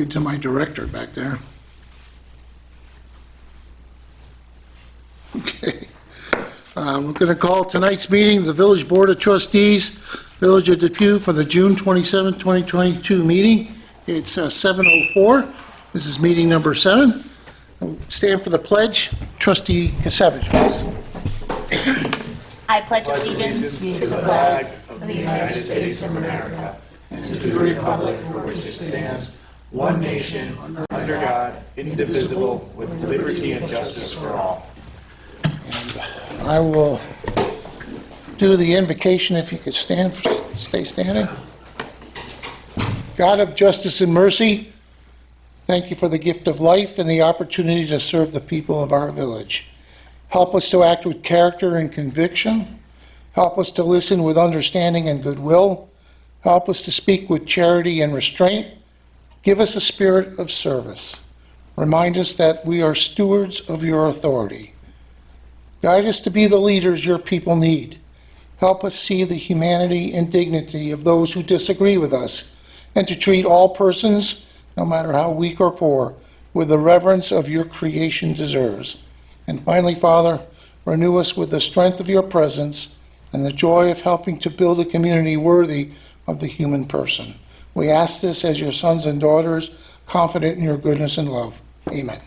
To my director back there. Okay. We're going to call tonight's meeting the Village Board of Trustees, Village of Depew, for the June 27, 2022 meeting. It's 7:04. This is meeting number 7. Stand for the pledge. Trustee Kasevich, please. I pledge allegiance to the flag of the United States of America and to the republic for which it stands, one nation, under God, indivisible, with liberty and justice for all. And I will do the invocation if you could stand, stay standing. God of justice and mercy, thank you for the gift of life and the opportunity to serve the people of our village. Help us to act with character and conviction. Help us to listen with understanding and goodwill. Help us to speak with charity and restraint. Give us a spirit of service. Remind us that we are stewards of your authority. Guide us to be the leaders your people need. Help us see the humanity and dignity of those who disagree with us, and to treat all persons, no matter how weak or poor, with the reverence of your creation deserves. And finally, Father, renew us with the strength of your presence and the joy of helping to build a community worthy of the human person. We ask this as your sons and daughters, confident in your goodness and love. Amen.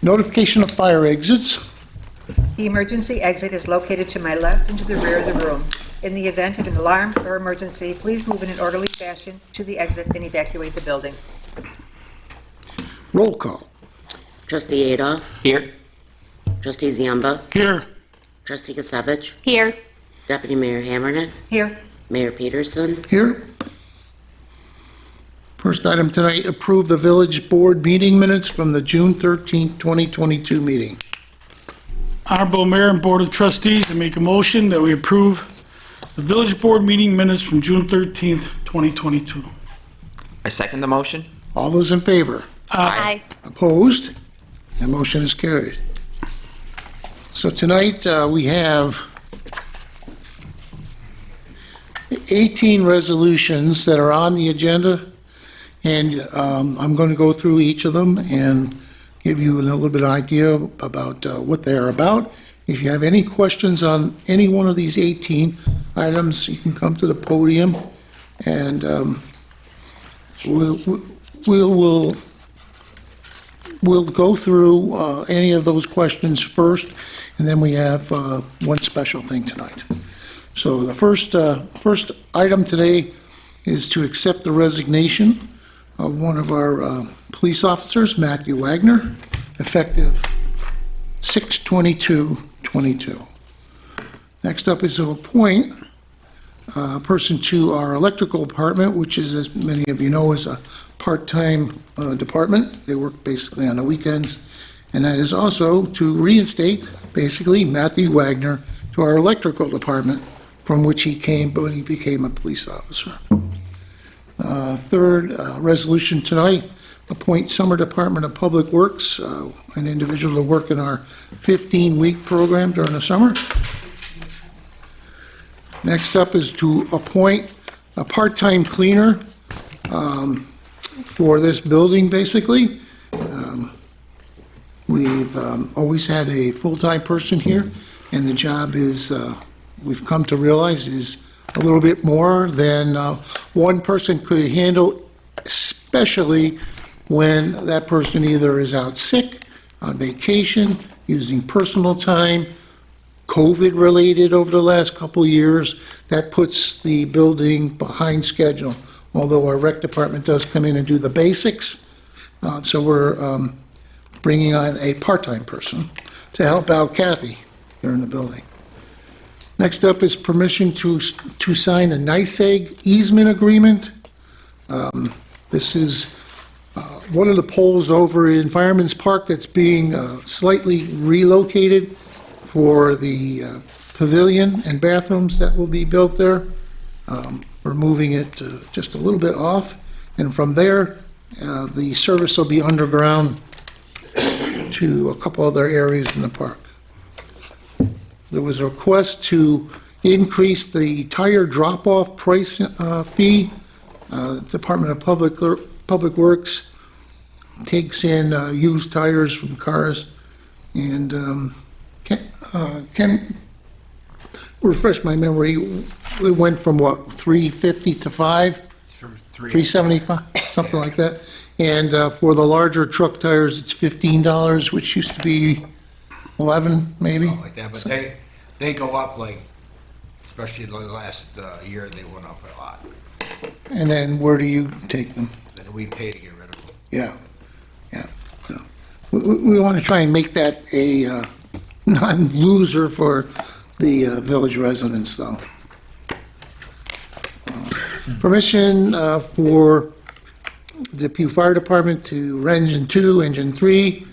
Notification of fire exits. The emergency exit is located to my left and to the rear of the room. In the event of an alarm or emergency, please move in an orderly fashion to the exit and evacuate the building. Roll call. Trustee Adolph. Here. Trustee Ziamba. Here. Trustee Kasevich. Here. Deputy Mayor Hammernet. Here. Mayor Peterson. Here. First item tonight, approve the village board meeting minutes from the June 13th, 2022 meeting. Honorable Mayor and Board of Trustees, I make a motion that we approve the village board meeting minutes from June 13th, 2022. I second the motion. All those in favor? Aye. Opposed? That motion is carried. So tonight we have 18 resolutions that are on the agenda, and I'm going to go through each of them and give you a little bit of idea about what they're about. If you have any questions on any one of these 18 items, you can come to the podium, and we'll go through any of those questions first, and then we have one special thing tonight. So the first item today is to accept the resignation of one of our police officers, Matthew Wagner, effective 6/22/22. Next up is to appoint a person to our electrical department, which is, as many of you know, is a part-time department. They work basically on the weekends. And that is also to reinstate, basically, Matthew Wagner to our electrical department, from which he came when he became a police officer. Third resolution tonight, appoint Summer Department of Public Works, an individual to work in our 15-week program during the summer. Next up is to appoint a part-time cleaner for this building, basically. We've always had a full-time person here, and the job is, we've come to realize, is a little bit more than one person could handle, especially when that person either is out sick, on vacation, using personal time, COVID-related over the last couple of years. That puts the building behind schedule, although our rec department does come in and do the basics. So we're bringing on a part-time person to help out Kathy here in the building. Next up is permission to sign a NYSEG easement agreement. This is one of the poles over in Fireman's Park that's being slightly relocated for the pavilion and bathrooms that will be built there. We're moving it just a little bit off, and from there, the service will be underground to a couple other areas in the park. there was a request to increase the tire drop-off price fee. Department of Public Works takes in used tires from cars. And Ken, refresh my memory, it went from what, 350 to 5? 375, something like that. And for the larger truck tires, it's $15, which used to be 11, maybe? Something like that, but they go up like, especially the last year, they went up a lot. And then where do you take them? Then we pay to get rid of them. Yeah, yeah. So we want to try and make that a non-loser for the village residents, though. Permission for the Depew Fire Department to rent Engine 2, Engine 3,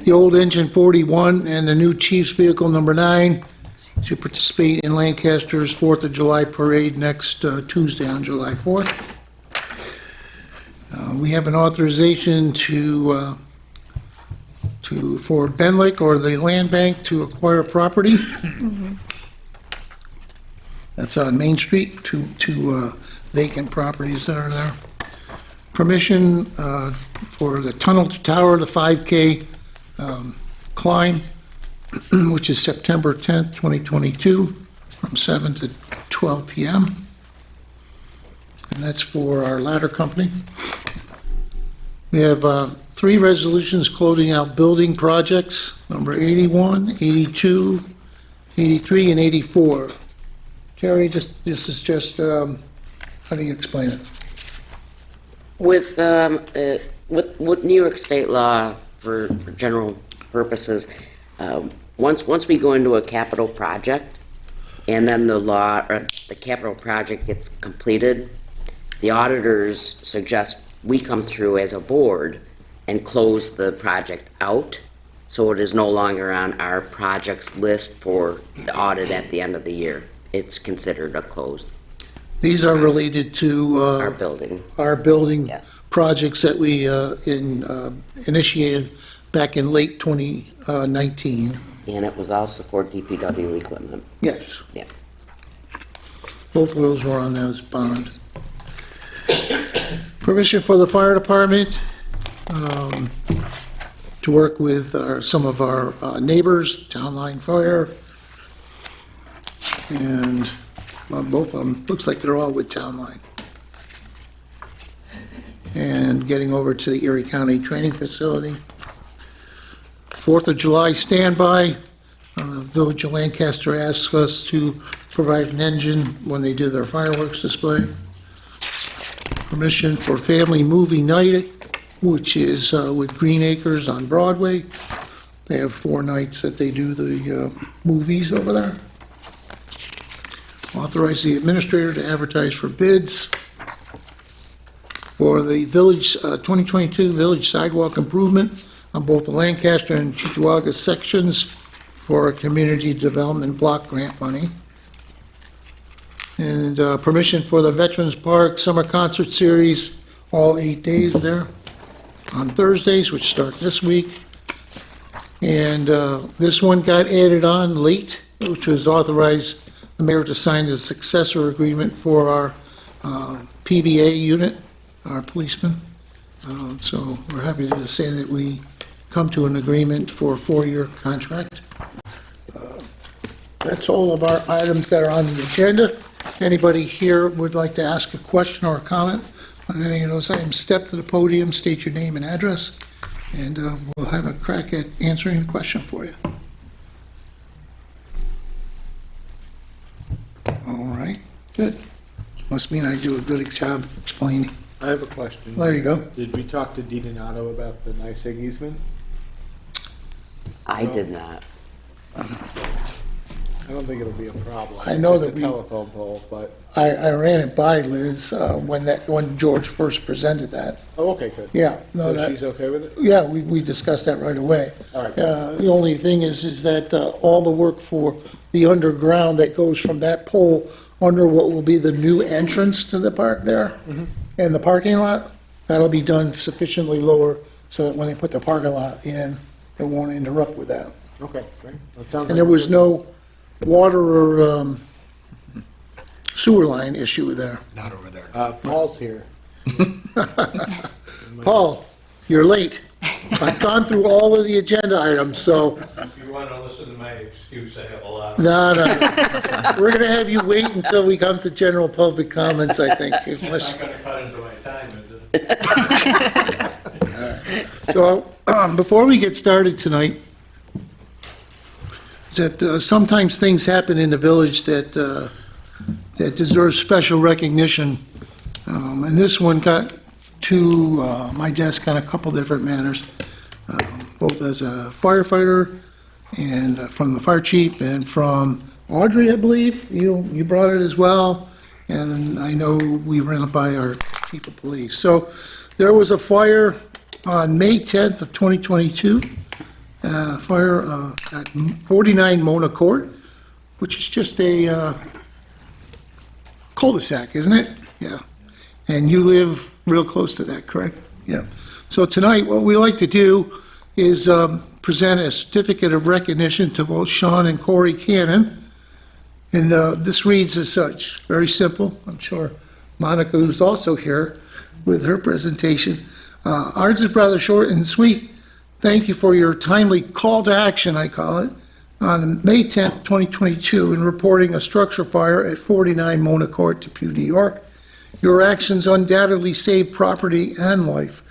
the old Engine 41, and the new Chief's Vehicle Number 9 to participate in Lancaster's 4th of July Parade next Tuesday on July 4th. We have an authorization for Benlick or the Land Bank to acquire property. That's on Main Street, two vacant properties that are there. Permission for the Tunnel to Tower, the 5K climb, which is September 10th, 2022, from 7 to 12 p.m. And that's for our ladder company. We have 3 resolutions closing out building projects, number 81, 82, 83, and 84. Terry, this is just, how do you explain it? With New York State law for general purposes, once we go into a capital project, and then the capital project gets completed, the auditors suggest we come through as a board and close the project out, so it is no longer on our projects list for the audit at the end of the year. It's considered a closed, These are related to our building. our building Yes. projects that we initiated back in late 2019. And it was also for DPW equipment. Yes. Yeah. Both of those were on those bonds. Permission for the fire department to work with some of our neighbors, Town Line Fire, and both of them, looks like they're all with Town Line. And getting over to the Erie County Training Facility. 4th of July standby. Village of Lancaster asks us to provide an engine when they do their fireworks display. Permission for family movie night, which is with Green Acres on Broadway. They have 4 nights that they do the movies over there. Authorize the administrator to advertise for bids for the village, 2022 village sidewalk improvement on both the Lancaster and Cheektowaga sections for a community development block grant money. And permission for the Veterans Park Summer Concert Series, all 8 days there on Thursdays, which start this week. And this one got added on late, which was authorized the mayor to sign the successor agreement for our PBA unit, our policemen. So we're happy to say that we come to an agreement for a 4-year contract. That's all of our items that are on the agenda. Anybody here would like to ask a question or a comment on any of those items, step to the podium, state your name and address, and we'll have a crack at answering the question for you. All right, good. Must mean I do a good job explaining. I have a question. There you go. Did we talk to Di Donato about the NYSEG easement? I did not. I don't think it'll be a problem. I know It's that just a telephone pole, but, I ran it by Liz when George first presented that. oh, okay, good. Yeah, no, So that, she's okay with it? yeah, we discussed that right away. All right. The only thing is that all the work for the underground that goes from that pole under what will be the new entrance to the park there and the parking lot, that'll be done sufficiently lower so that when they put the parking lot in, it won't interrupt with that. Okay, great. That sounds And there like- was no water or sewer line issue there. Not over there. Paul's here. Paul, you're late. I've gone through all of the agenda items, so, If you want to listen to my excuse, I have a lot. no. We're gonna have you wait until we come to general public comments, I think. It's unless- not going to cut into my time, is it? So, before we get started tonight, that sometimes things happen in the village that deserve special recognition. And this one got to my desk on a couple different manners, both as a firefighter and from the fire chief and from Audrey, I believe. You brought it as well. And I know we ran it by our chief of police. So there was a fire on May 10th of 2022, fire at 49 Mona Court, which is just a cul-de-sac, isn't it? Yeah. And you live real close to that, correct? Yeah. So tonight, what we like to do is present a certificate of recognition to both Sean and Corey Cannon. And this reads as such, very simple. I'm sure Monica, who's also here with her presentation. Ours is rather short and sweet. Thank you for your timely call to action, I call it, on May 10th, 2022, in reporting a structure fire at 49 Mona Court, Depew, New York. Your actions undoubtedly saved property and life.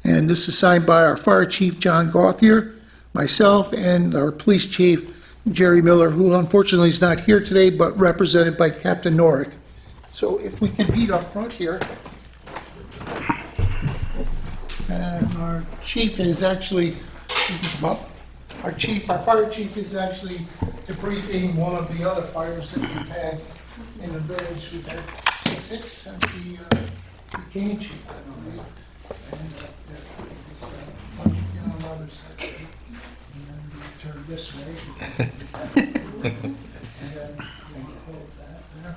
And this is signed by our fire chief, John Gauthier, myself, and our police chief, Jerry Miller, who unfortunately is not here today, but represented by Captain Norick. So if we can meet up front here. And our chief is actually, our fire chief is actually debriefing one of the other fires that we've had in the village. We've had 6 since he became chief, I believe. And why don't you get on the other side? And then we turn this way. And then we hold that there.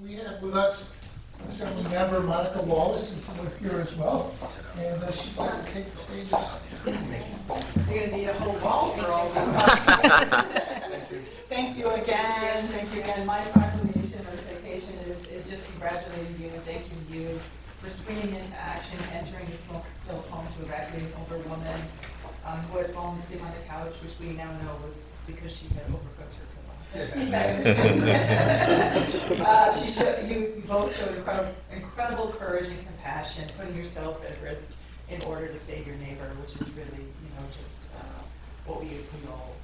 We have with us Assembly Member Monica Wallace, is here as well, and she'd like to take the stage. You're gonna need a whole wall for all this. Thank you again, My proclamation or citation is just congratulating you and thanking you for springing into action, entering a smoke-filled home to evacuate an older woman who had fallen asleep on the couch, which we now know was because she had overcooked her You both showed incredible courage and compassion, putting yourself at risk in order to save your neighbor, which is really, just what we all,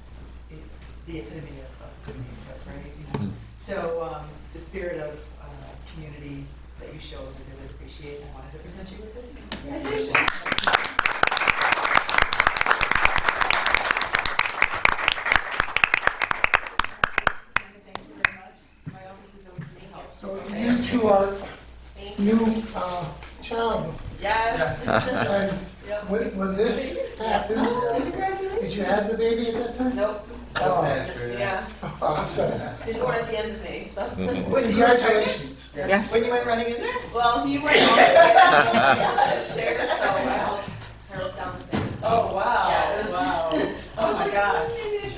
the epitome of good neighborhood, right? So the spirit of community that you showed, we really appreciate, and I wanted to present you with this citation. So you two are new child. Yes. And when this happened, did you have the baby at that time? Nope. Oh, Yeah. awesome. He's born at the end of May, so. Congratulations. Yes. When you went running in there? Well, he went on the stairs, so I helped her down the stairs. Oh, wow. Yeah, it was- Wow. Oh, my gosh. Yeah.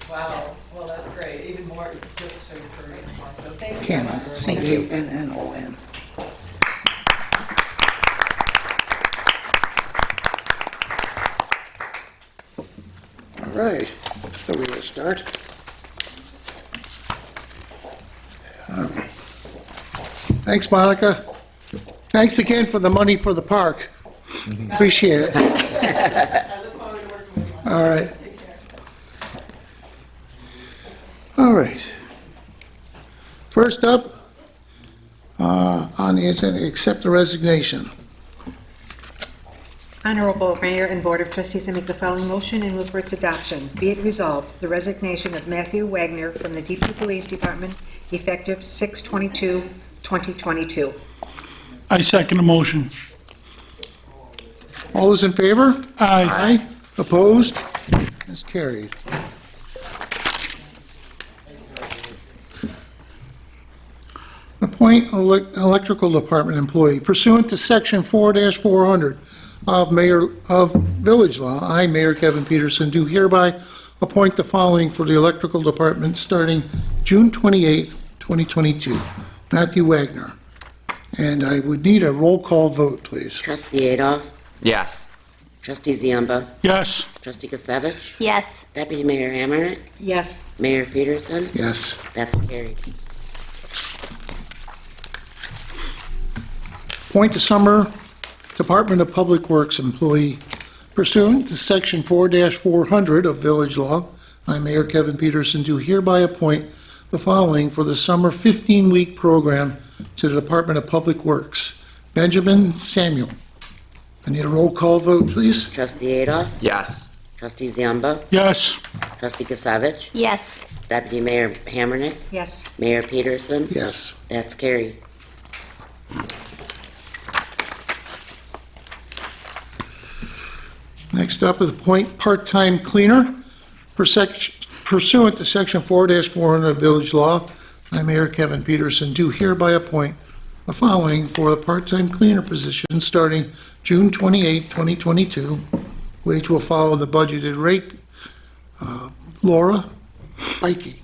Wow. Well, that's great. Even more, just to show you courage and more. So thank you so Cannon, much. C-A-N-N-O-N. All right, that's the way to start. All right. Thanks, Monica. Thanks again for the money for the park. Appreciate it. I look forward to working with you. All right. Take care. All right. First up, on the agenda, accept the resignation. Honorable Mayor and Board of Trustees, I make the following motion and move for its adoption. Be it resolved, the resignation of Matthew Wagner from the Depew Police Department effective 6/22/2022. I second the motion. All those in favor? Aye. Opposed? It's carried. Appoint electrical department employee pursuant to section 4-400 of Village Law. I, Mayor Kevin Peterson, do hereby appoint the following for the electrical department starting June 28th, 2022. Matthew Wagner. And I would need a roll call vote, please. Trustee Adolph? Yes. Trustee Ziemba? Yes. Trustee Gisevich? Yes. Deputy Mayor Hammernick? Yes. Mayor Peterson? Yes. That's carried. Appoint the summer Department of Public Works employee pursuant to section 4-400 of Village Law. I, Mayor Kevin Peterson, do hereby appoint the following for the summer 15-week program to the Department of Public Works. Benjamin Samuel. I need a roll call vote, please. Trustee Adolph? Yes. Trustee Ziemba? Yes. Trustee Gisevich? Yes. Deputy Mayor Hammernick? Yes. Mayor Peterson? Yes. That's carried. Next up is appoint part-time cleaner pursuant to section 4-400 of Village Law. I, Mayor Kevin Peterson, do hereby appoint the following for the part-time cleaner position starting June 28, 2022, which will follow the budgeted rate. Laura Bikey,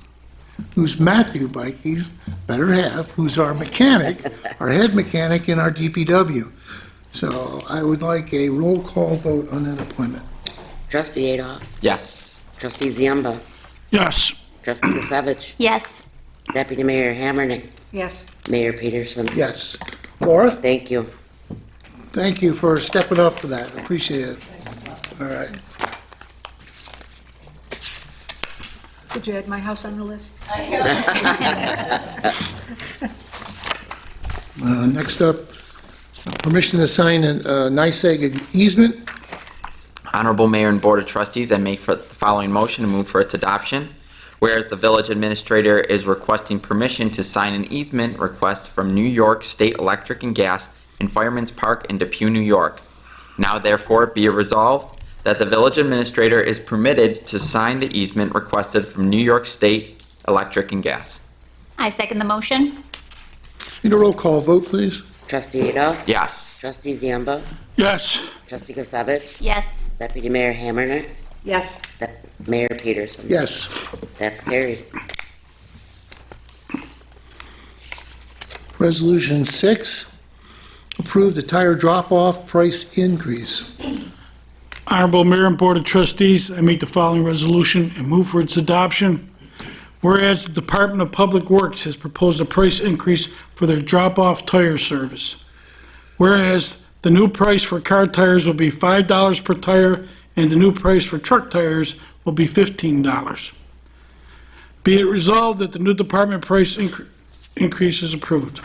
who's Matthew Bikey's better half, who's our mechanic, our head mechanic in our DPW. So I would like a roll call vote on that appointment. Trustee Adolph? Yes. Trustee Ziemba? Yes. Trustee Gisevich? Yes. Deputy Mayor Hammernick? Yes. Mayor Peterson? Yes. Laura, Thank you. thank you for stepping up for that. Appreciate it. All right. Did you add my house on the list? Next up, permission to sign a NYSEG easement. Honorable Mayor and Board of Trustees, I make the following motion and move for its adoption. Whereas the village administrator is requesting permission to sign an easement request from New York State Electric and Gas in Fireman's Park in Depew, New York. Now therefore be it resolved that the village administrator is permitted to sign the easement requested from New York State Electric and Gas. I second the motion. Need a roll call vote, please? Trustee Adolph? Yes. Trustee Ziemba? Yes. Trustee Gisevich? Yes. Deputy Mayor Hammernick? Yes. Mayor Peterson? Yes. That's carried. Resolution 6, approve the tire drop-off price increase. Honorable Mayor and Board of Trustees, I make the following resolution and move for its adoption. Whereas the Department of Public Works has proposed a price increase for their drop-off tire service. Whereas the new price for car tires will be $5 per tire and the new price for truck tires will be $15. Be it resolved that the new department price increase is approved.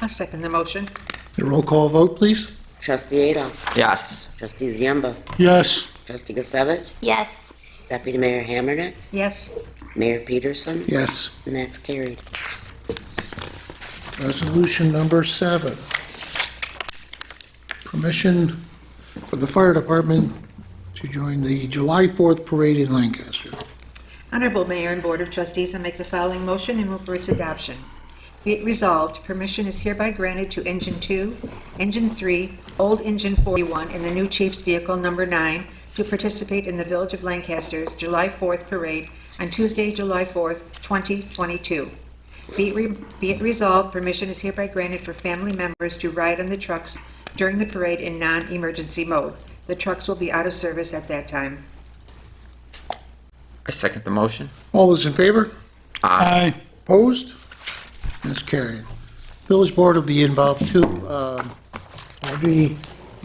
I'll second the motion. Need a roll call vote, please? Trustee Adolph? Yes. Trustee Ziemba? Yes. Trustee Gisevich? Yes. Deputy Mayor Hammernick? Yes. Mayor Peterson? Yes. And that's carried. Resolution number 7, permission for the fire department to join the July 4th parade in Lancaster. Honorable Mayor and Board of Trustees, I make the following motion and move for its adoption. Be it resolved, permission is hereby granted to Engine 2, Engine 3, Old Engine 41, and the new Chief's Vehicle Number 9 to participate in the Village of Lancaster's July 4th Parade on Tuesday, July 4th, 2022. Be it resolved, permission is hereby granted for family members to ride on the trucks during the parade in non-emergency mode. The trucks will be out of service at that time. I second the motion. All those in favor? Aye. Opposed? That's carried. Village Board will be involved too.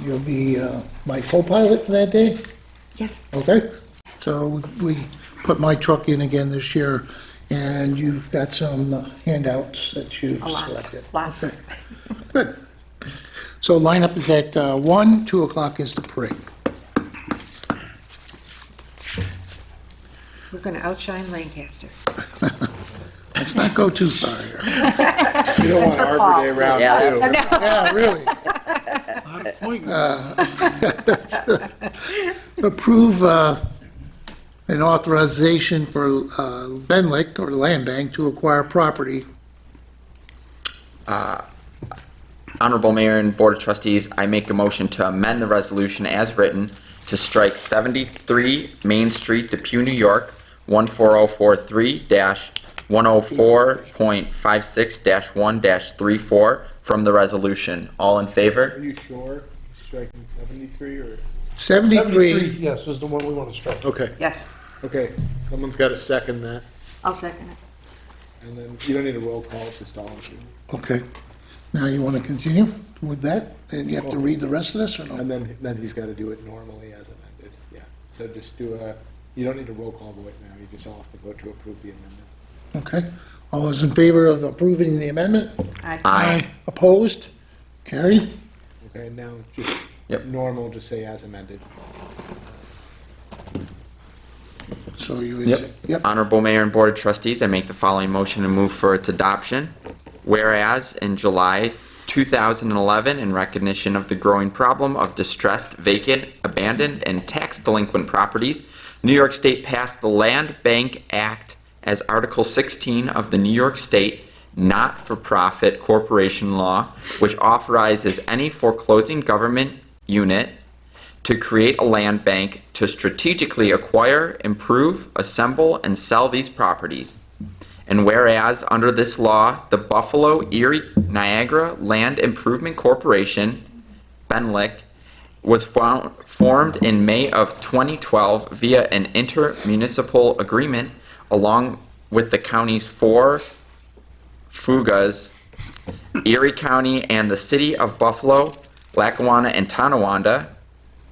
You'll be my co-pilot for that day? Yes. Okay. So we put my truck in again this year, and you've got some handouts that you've selected. Lots. Okay. Good. So lineup is at 1, 2 o'clock is the parade. We're going to outshine Lancaster. Let's not go too far here. You don't want Arbor Day round Yeah, two. Yeah, really. Approve an authorization for Benlick or Land Bank to acquire property Honorable Mayor and Board of Trustees, I make a motion to amend the resolution as written to strike 73 Main Street, Depew, New York, 14043-104.56-1-34 from the resolution. All in Are favor? you sure? Striking 73 or? 73, Yes, is the one we want to strike. Okay, Yes, okay. Someone's got to second that. I'll second it. And then you don't need a roll call, just all of you. okay. Now you want to continue with that? And you have to read the rest of this, or no? And then he's got to do it normally as amended. Yeah. So just do you don't need a roll call vote now. You just all have to vote to approve the amendment. Okay. All those in favor of approving the amendment? Aye. Opposed? Carried? Okay, now just Yep. normal, just say as amended. So you would Yep. say, yep. Honorable Mayor and Board of Trustees, I make the following motion to move for its adoption. Whereas in July 2011, in recognition of the growing problem of distressed, vacant, abandoned, and tax delinquent properties, New York State passed the Land Bank Act as Article 16 of the New York State Not-for-Profit Corporation Law, which authorizes any foreclosing government unit to create a land bank to strategically acquire, improve, assemble, and sell these properties. And whereas under this law, the Buffalo Erie Niagara Land Improvement Corporation, BENLIC, was formed in May of 2012 via an intermunicipal agreement along with the county's four fugas, Erie County and the city of Buffalo, Lackawanna, and Tonawanda.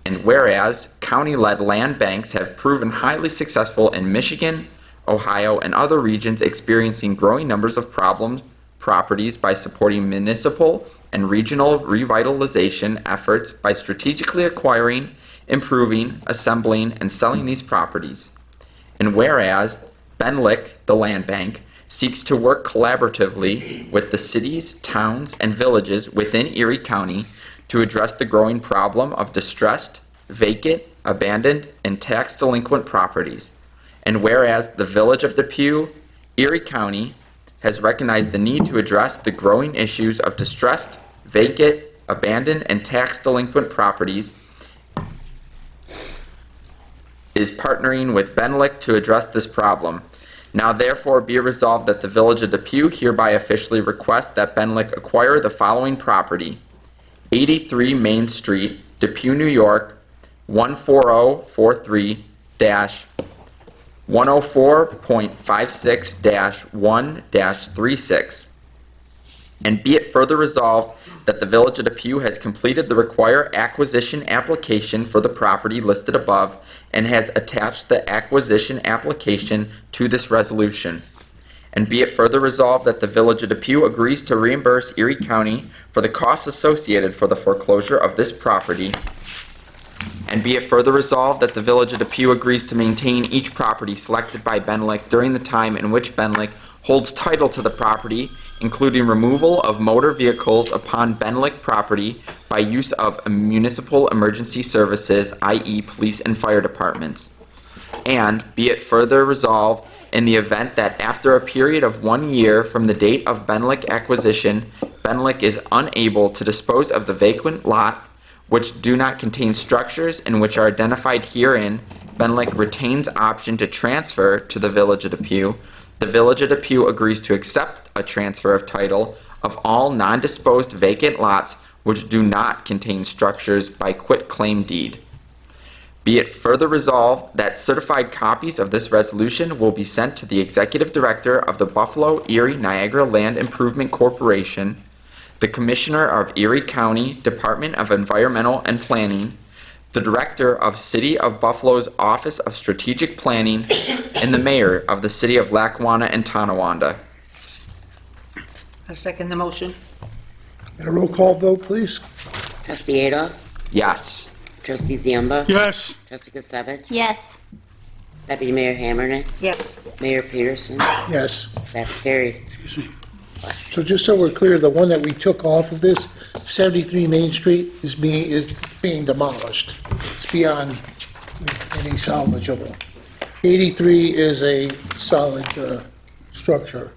And whereas county-led land banks have proven highly successful in Michigan, Ohio, and other regions experiencing growing numbers of properties by supporting municipal and regional revitalization efforts by strategically acquiring, improving, assembling, and selling these properties. And whereas BENLIC, the land bank, seeks to work collaboratively with the cities, towns, and villages within Erie County to address the growing problem of distressed, vacant, abandoned, and tax delinquent properties. And whereas the Village of Depew, Erie County, has recognized the need to address the growing issues of distressed, vacant, abandoned, and tax delinquent properties, is partnering with BENLIC to address this problem. Now therefore be it resolved that the Village of Depew hereby officially requests that BENLIC acquire the following property: 83 Main Street, Depew, New York, 14043-104.56-1-36. And be it further resolved that the Village of Depew has completed the required acquisition application for the property listed above and has attached the acquisition application to this resolution. And be it further resolved that the Village of Depew agrees to reimburse Erie County for the costs associated for the foreclosure of this property. And be it further resolved that the Village of Depew agrees to maintain each property selected by BENLIC during the time in which BENLIC holds title to the property, including removal of motor vehicles upon BENLIC property by use of municipal emergency services, i.e. police and fire departments. And be it further resolved, in the event that after a period of 1 year from the date of BENLIC acquisition, BENLIC is unable to dispose of the vacant lot which do not contain structures and which are identified herein, BENLIC retains option to transfer to the Village of Depew. The Village of Depew agrees to accept a transfer of title of all non-disposed vacant lots which do not contain structures by quitclaim deed. Be it further resolved that certified copies of this resolution will be sent to the Executive Director of the Buffalo Erie Niagara Land Improvement Corporation, the Commissioner of Erie County Department of Environmental and Planning, the Director of City of Buffalo's Office of Strategic Planning, and the Mayor of the City of Lackawanna and Tonawanda. I second the motion. Get a roll call vote, please. Trustee Ada? Yes. Trustee Ziemba? Yes. Trustee Kusevich? Yes. Deputy Mayor Hammernick? Yes, Mayor Peterson? Yes. That's carried. So just so we're clear, the one that we took off of this, 73 Main Street, is being demolished. It's beyond any salvageable. 83 is a solid structure.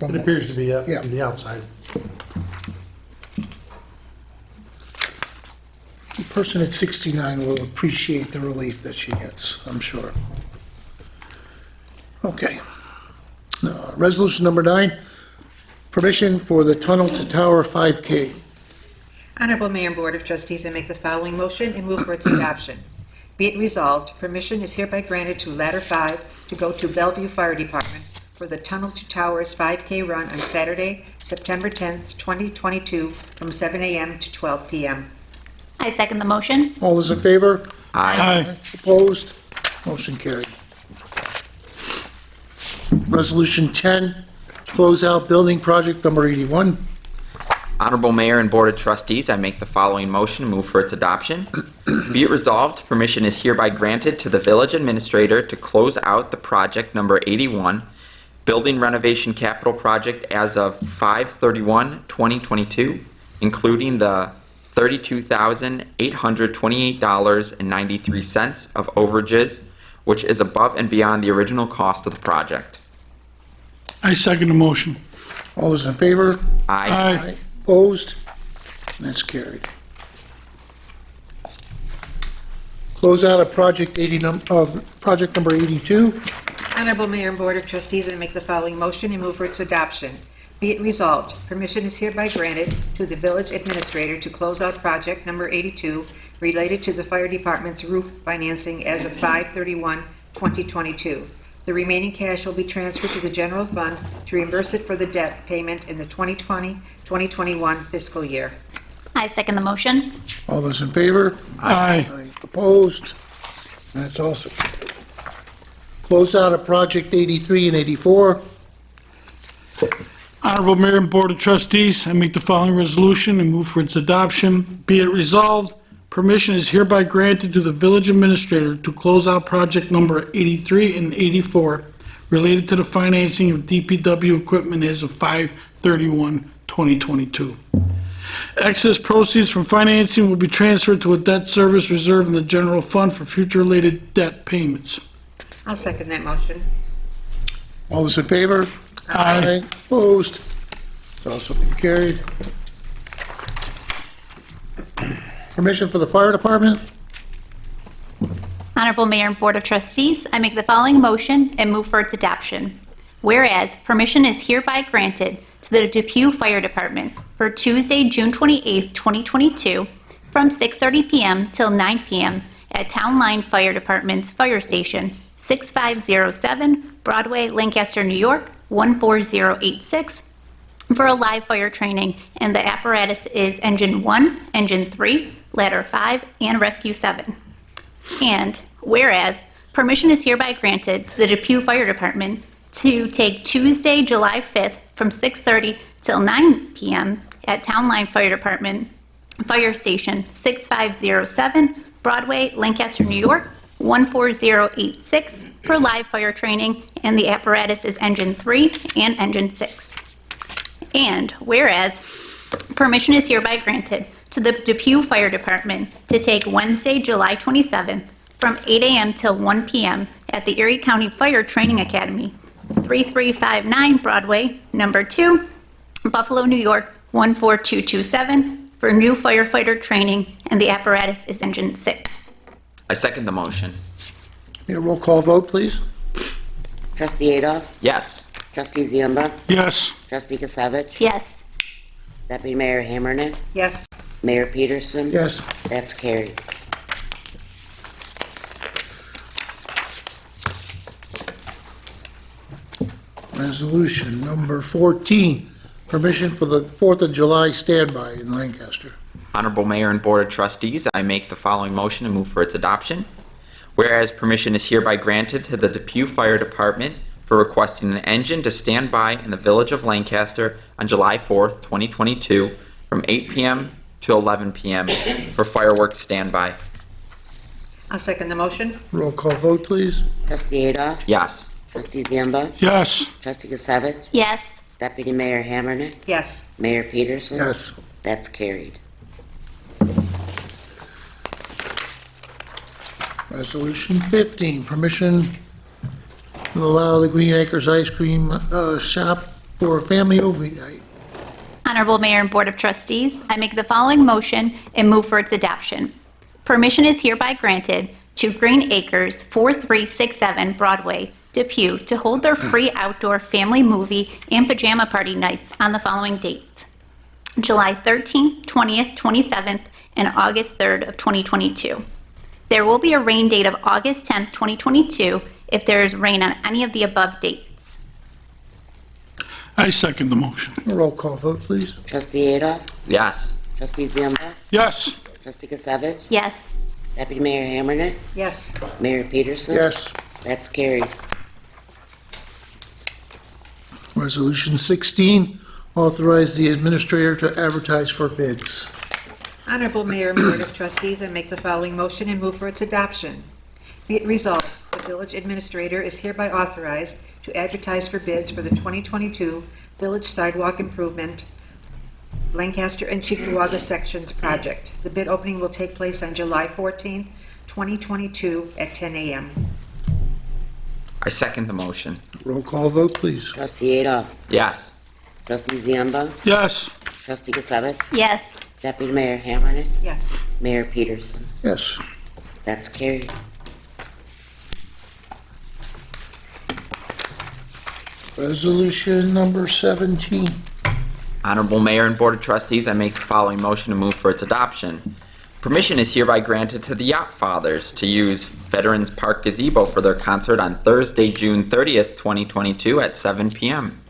It appears to be, Yeah. from the outside. The person at 69 will appreciate the relief that she gets, I'm sure. Okay. Resolution number 9, permission for the Tunnel to Tower 5K. Honorable Mayor and Board of Trustees, I make the following motion and move for its adoption. Be it resolved, permission is hereby granted to Ladder 5 to go to Bellevue Fire Department for the Tunnel to Towers 5K run on Saturday, September 10th, 2022, from 7 a.m. to 12 p.m. I second the motion. All those in favor? Aye. Opposed? Motion carried. Resolution 10, closeout building project number 81. Honorable Mayor and Board of Trustees, I make the following motion and move for its adoption. Be it resolved, permission is hereby granted to the village administrator to close out the project number 81, building renovation capital project as of 5/31/2022, including the $32,828.93 of overages, which is above and beyond the original cost of the project. I second the motion. All those in favor? Aye. Opposed? That's carried. Close out of project project number 82. Honorable Mayor and Board of Trustees, I make the following motion and move for its adoption. Be it resolved, permission is hereby granted to the village administrator to close out project number 82 related to the fire department's roof financing as of 5/31/2022. The remaining cash will be transferred to the general fund to reimburse it for the debt payment in the 2020-2021 fiscal year. I second the motion. All those in favor? Aye. Opposed? That's also carried. Close out of project 83 and 84. Honorable Mayor and Board of Trustees, I make the following resolution and move for its adoption. Be it resolved, permission is hereby granted to the village administrator to close out project number 83 and 84 related to the financing of DPW equipment as of 5/31/2022. Excess proceeds from financing will be transferred to a debt service reserve in the general fund for future related debt payments. I'll second that motion. All those in favor? Aye. Opposed? It's also been carried. Permission for the fire department? Honorable Mayor and Board of Trustees, I make the following motion and move for its adoption. Whereas permission is hereby granted to the Depew Fire Department for Tuesday, June 28th, 2022, from 6:30 p.m. till 9 p.m. at Town Line Fire Department's Fire Station, 6507 Broadway, Lancaster, New York, 14086, for a live fire training, and the apparatus is Engine 1, Engine 3, Ladder 5, and Rescue 7. And whereas permission is hereby granted to the Depew Fire Department to take Tuesday, July 5th from 6:30 till 9 p.m. at Town Line Fire Department, Fire Station 6507, Broadway, Lancaster, New York, 14086 for live fire training, and the apparatus is Engine 3 and Engine 6. And whereas permission is hereby granted to the Depew Fire Department to take Wednesday, July 27th from 8 a.m. till 1 p.m. at the Erie County Fire Training Academy, 3359 Broadway, number 2, Buffalo, New York, 14227 for new firefighter training, and the apparatus is Engine 6. I second the motion. Need a roll call vote, please? Trustee Adolf? Yes. Trustee Ziemba? Yes. Trustee Kasevich? Yes. Deputy Mayor Hammernet? Yes. Mayor Peterson? Yes. That's carried. Resolution number 14, permission for the 4th of July standby in Lancaster. Honorable Mayor and Board of Trustees, I make the following motion and move for its adoption. Whereas permission is hereby granted to the Depew Fire Department for requesting an engine to stand by in the village of Lancaster on July 4th, 2022, from 8 p.m. to 11 p.m. for fireworks standby. I'll second the motion. Roll call vote, please. Trustee Adolf? Yes. Trustee Ziemba? Yes. Trustee Kasevich? Yes. Deputy Mayor Hammernet? Yes. Mayor Peterson? Yes. That's carried. Resolution 15, permission to allow the Green Acres Ice Cream Shop for a family overnight. Honorable Mayor and Board of Trustees, I make the following motion and move for its adoption. permission is hereby granted to Green Acres, 4367 Broadway, Depew, to hold their free outdoor family movie and pajama party nights on the following dates: July 13th, 20th, 27th, and August 3rd of 2022. There will be a rain date of August 10th, 2022, if there is rain on any of the above dates. I second the motion. Roll call vote, please. Trustee Adolf? Yes. Trustee Ziemba? Yes. Trustee Gisevich? Yes. Deputy Mayor Hammernick? Yes. Mayor Peterson? Yes. That's carried. Resolution 16, authorize the administrator to advertise for bids. Honorable Mayor and Board of Trustees, I make the following motion and move for its adoption. Be it resolved, the village administrator is hereby authorized to advertise for bids for the 2022 Village Sidewalk Improvement Lancaster and Chickawaga Sections Project. The bid opening will take place on July 14th, 2022 at 10 a.m. I second the motion. Roll call vote, please. Trustee Adolf? Yes. Trustee Ziemba? Yes. Trustee Gisevich? Yes. Deputy Mayor Hammernick? Yes. Mayor Peterson? Yes. That's carried. Resolution number 17. Honorable Mayor and Board of Trustees, I make the following motion to move for its adoption. Permission is hereby granted to the Yacht Fathers to use Veterans Park gazebo for their concert on Thursday, June 30th, 2022 at 7 p.m.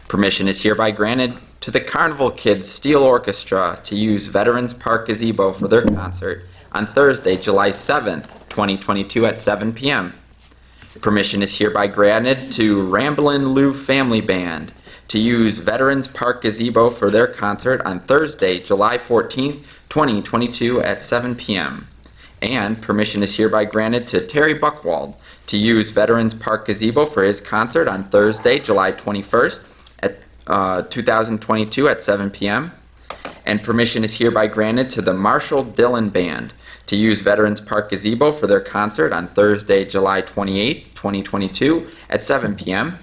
Permission is hereby granted to the Carnival Kids Steel Orchestra to use Veterans Park gazebo for their concert on Thursday, July 7th, 2022 at 7 p.m. Permission is hereby granted to Ramblin' Lou Family Band to use Veterans Park gazebo for their concert on Thursday, July 14th, 2022 at 7 p.m. And permission is hereby granted to Terry Buckwald to use Veterans Park gazebo for his concert on Thursday, July 21st at 2022 at 7 p.m. And permission is hereby granted to the Marshall Dillon Band to use Veterans Park gazebo for their concert on Thursday, July 28th, 2022 at 7 p.m.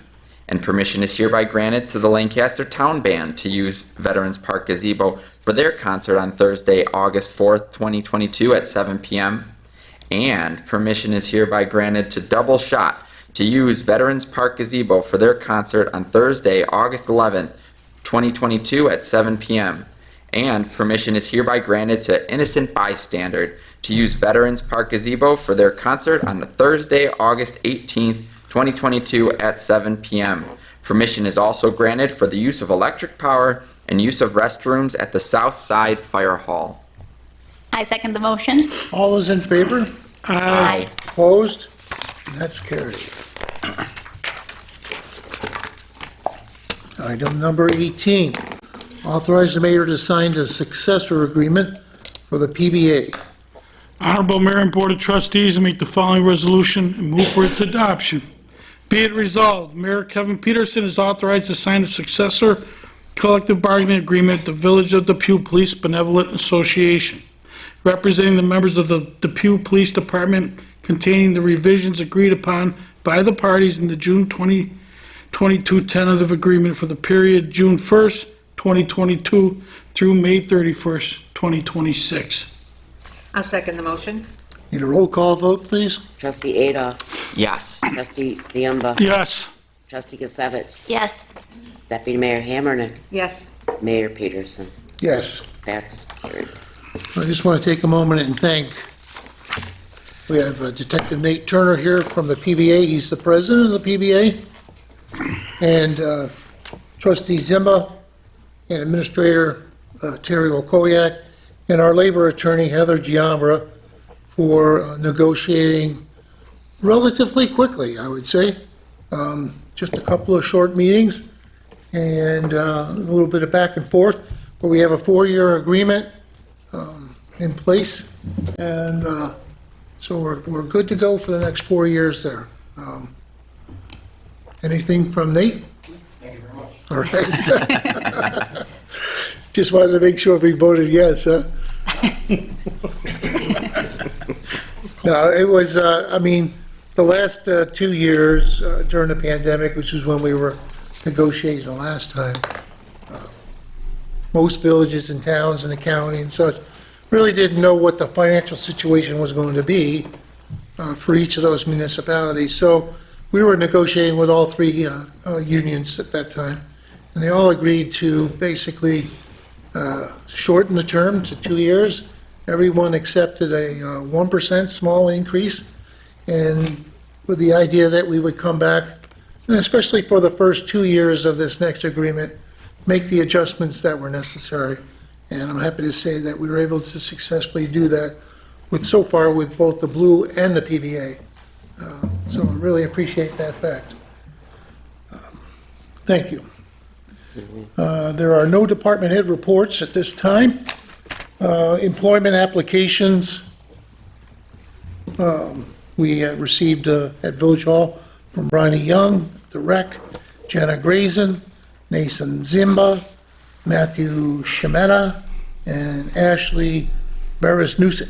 And permission is hereby granted to the Lancaster Town Band to use Veterans Park gazebo for their concert on Thursday, August 4th, 2022 at 7 p.m. And permission is hereby granted to Double Shot to use Veterans Park gazebo for their concert on Thursday, August 11th, 2022 at 7 p.m. And permission is hereby granted to Innocent Bystander to use Veterans Park gazebo for their concert on Thursday, August 18th, 2022 at 7 p.m. Permission is also granted for the use of electric power and use of restrooms at the South Side Fire Hall. I second the motion. All those in favor? Aye. Opposed? That's carried. Item number 18, authorize the mayor to sign the successor agreement for the PBA. Honorable Mayor and Board of Trustees, I make the following resolution and move for its adoption. Be it resolved, Mayor Kevin Peterson is authorized to sign a successor collective bargaining agreement with the Village of Depew Police Benevolent Association, representing the members of the Depew Police Department, containing the revisions agreed upon by the parties in the June 2022 tentative agreement for the period June 1st, 2022 through May 31st, 2026. I'll second the motion. Need a roll call vote, please? Trustee Adolf? Yes. Trustee Ziemba? Yes. Trustee Gisevich? Yes. Deputy Mayor Hammernick? Yes. Mayor Peterson? Yes. That's carried. I just want to take a moment and thank, we have Detective Nate Turner here from the PBA. He's the president of the PBA. And Trustee Zimba and Administrator Terry Okoyak, and our labor attorney Heather Giambra for negotiating relatively quickly, I would say. Just a couple of short meetings and a little bit of back and forth, but we have a 4-year agreement in place, and so we're good to go for the next 4 years there. Anything from Nate? Thank you very much. All right. Just wanted to make sure we voted yes, huh? No, it was, I mean, the last 2 years during the pandemic, which is when we were negotiating the last time, most villages and towns in the county and such really didn't know what the financial situation was going to be for each of those municipalities. So we were negotiating with all three unions at that time, and they all agreed to basically shorten the term to 2 years. Everyone accepted a 1% small increase, and with the idea that we would come back, and especially for the first 2 years of this next agreement, make the adjustments that were necessary. And I'm happy to say that we were able to successfully do that so far with both the Blue and the PVA. So I really appreciate that fact. Thank you. There are no department head reports at this time. Employment applications, we received at Village Hall from Ronnie Young, the Rec, Jenna Grazen, Nathan Zimba, Matthew Shemetta, and Ashley Barris-Newsett.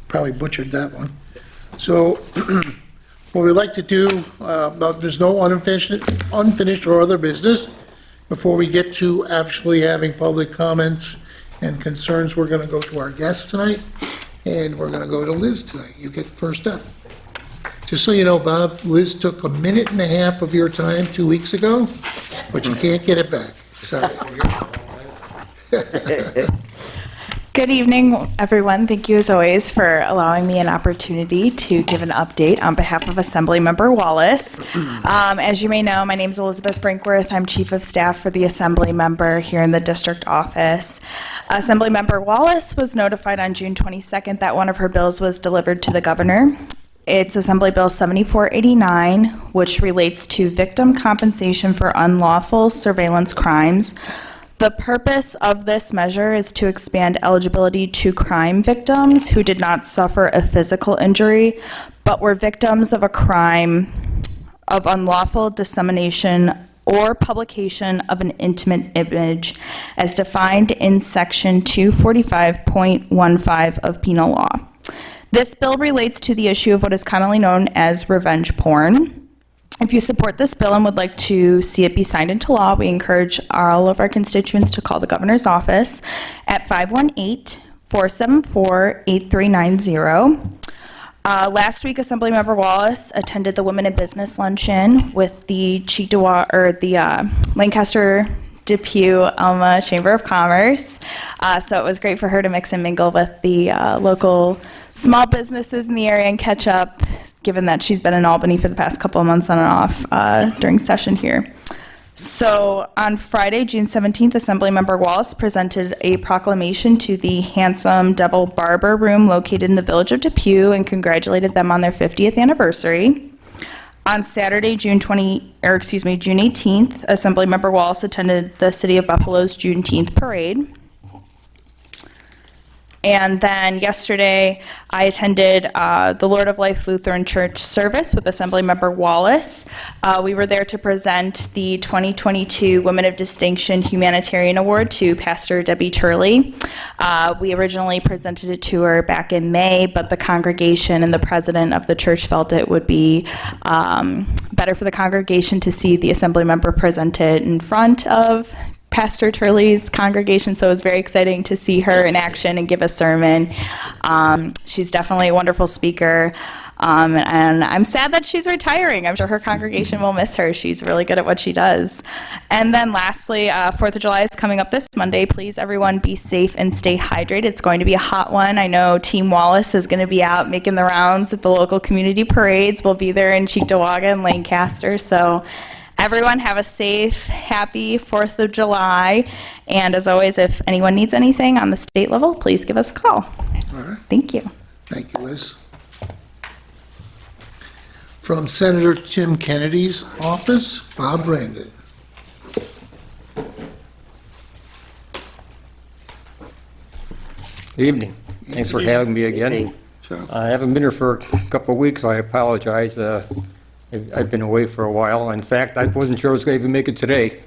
Probably butchered that one. So what we'd like to do, there's no unfinished or other business. Before we get to actually having public comments and concerns, we're going to go to our guests tonight, and we're going to go to Liz tonight. You get first up. Just so you know, Bob, Liz took 1.5 minutes of your time 2 weeks ago, but you can't get it back. Sorry. Good evening, everyone. Thank you, as always, for allowing me an opportunity to give an update on behalf of Assemblymember Wallace. As you may know, my name is Elizabeth Brinkworth. I'm Chief of Staff for the Assembly Member here in the district office. Assemblymember Wallace was notified on June 22nd that one of her bills was delivered to the governor. It's Assembly Bill 7489, which relates to victim compensation for unlawful surveillance crimes. The purpose of this measure is to expand eligibility to crime victims who did not suffer a physical injury, but were victims of a crime of unlawful dissemination or publication of an intimate image as defined in Section 245.15 of penal law. This bill relates to the issue of what is commonly known as revenge porn. If you support this bill and would like to see it be signed into law, we encourage all of our constituents to call the governor's office at 518-474-8390. Last week, Assemblymember Wallace attended the Women in Business Luncheon with the Lancaster Depew Alma Chamber of Commerce. So it was great for her to mix and mingle with the local small businesses in the area and catch up, given that she's been in Albany for the past couple of months on and off during session here. So on Friday, June 17th, Assemblymember Wallace presented a proclamation to the Handsome Devil Barber Room located in the village of Depew and congratulated them on their 50th anniversary. On Saturday, June 18th, Assemblymember Wallace attended the City of Buffalo's Juneteenth parade. And then yesterday, I attended the Lord of Life Lutheran Church service with Assemblymember Wallace. We were there to present the 2022 Women of Distinction Humanitarian Award to Pastor Debbie Turley. We originally presented it to her back in May, but the congregation and the president of the church felt it would be better for the congregation to see the Assemblymember present it in front of Pastor Turley's congregation, so it was very exciting to see her in action and give a sermon. She's definitely a wonderful speaker, and I'm sad that she's retiring. I'm sure her congregation will miss her. She's really good at what she does. And then lastly, 4th of July is coming up this Monday. Please, everyone, be safe and stay hydrated. It's going to be a hot one. I know Team Wallace is going to be out making the rounds at the local community parades. We'll be there in Cheektowaga and Lancaster, so everyone have a safe, happy 4th of July. And as always, if anyone needs anything on the state level, please give us a call. All right. Thank you. Thank you, Liz. From Senator Tim Kennedy's office, Bob Brandon. Good evening. Thanks for having me again. So, I haven't been here for a couple of weeks. I apologize. I've been away for a while. In fact, I wasn't sure I was going to even make it today.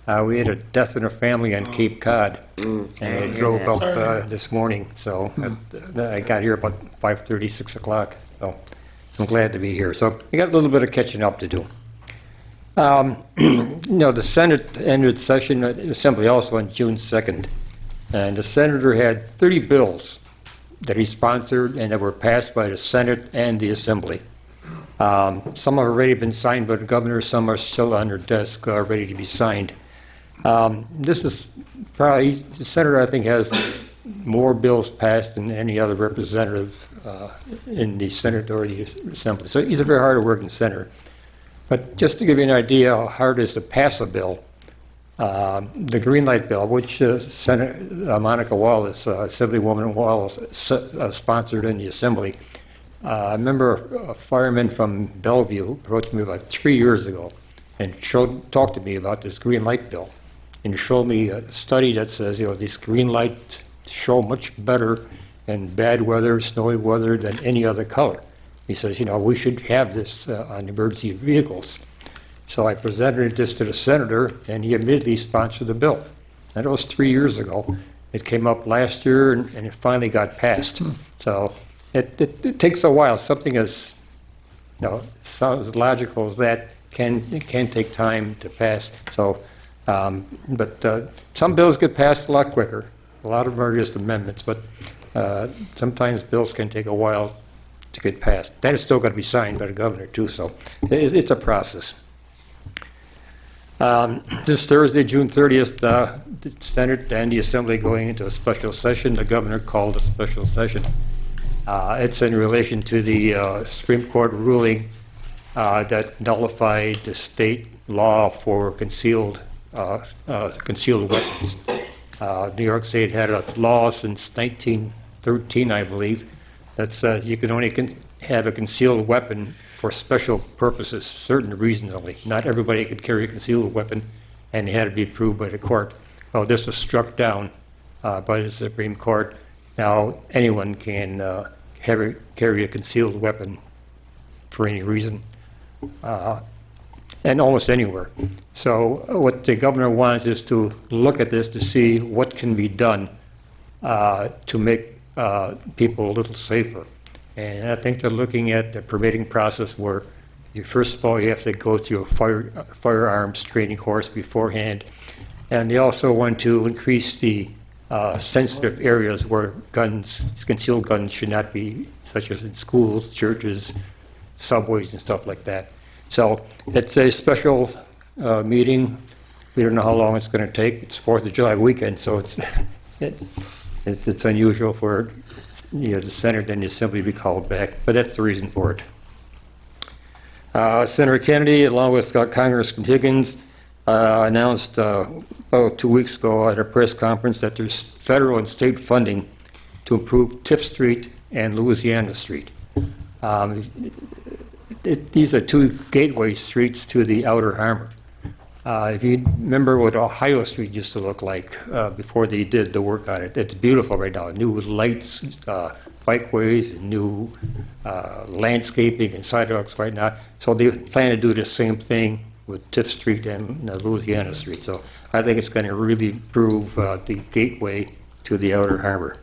We had a death in a family on Cape Cod, and I drove up this morning. So I got here about 5:30, 6 o'clock. So I'm glad to be here. So I got a little bit of catching up to do. The Senate ended session at Assembly also on June 2nd. And the senator had 30 bills that he sponsored and that were passed by the Senate and the Assembly. Some have already been signed by the governor, some are still on their desk ready to be signed. This is probably, the senator, I think, has more bills passed than any other representative in the Senate or the Assembly. So he's a very hard-working senator. But just to give you an idea how hard it is to pass a bill, the green light bill, which Senator Monica Wallace, Assemblywoman Wallace, sponsored in the Assembly. I remember a fireman from Bellevue approached me about 3 years ago and talked to me about this green light bill, and showed me a study that says, these green lights show much better in bad weather, snowy weather than any other color. He says, we should have this on emergency vehicles. So I presented this to the senator, and he immediately sponsored the bill. That was 3 years ago. It came up last year, and it finally got passed. So it takes a while. Something as sounds logical as that can take time to pass. So, but some bills get passed a lot quicker. A lot of them are just amendments, but sometimes bills can take a while to get passed. That is still got to be signed by the governor too. So it's a process. This Thursday, June 30th, the Senate and the Assembly going into a special session. The governor called a special session. It's in relation to the Supreme Court ruling that nullified the state law for concealed weapons. New York State had a law since 1913, I believe, that says you can only have a concealed weapon for special purposes, certain reasons only. Not everybody could carry a concealed weapon, and it had to be approved by the court. Well, this was struck down by the Supreme Court. Now anyone can carry a concealed weapon for any reason, and almost anywhere. So what the governor wants is to look at this to see what can be done to make people a little safer. And I think they're looking at the permitting process where first of all you have to go through a firearms training course beforehand, and they also want to increase the sensitive areas where concealed guns should not be, such as in schools, churches, subways, and stuff like that. So it's a special meeting. We don't know how long it's going to take. It's 4th of July weekend, so it's unusual for the Senate and the Assembly to be called back, but that's the reason for it. Senator Kennedy, along with Congressman Higgins, announced about 2 weeks ago at a press conference that there's federal and state funding to improve Tiff Street and Louisiana Street. These are two gateway streets to the Outer Harbor. If you remember what Ohio Street used to look like before they did the work on it, it's beautiful right now. New lights, bikeways, and new landscaping and sidewalks right now. So they plan to do the same thing with Tiff Street and Louisiana Street. So I think it's going to really improve the gateway to the Outer Harbor.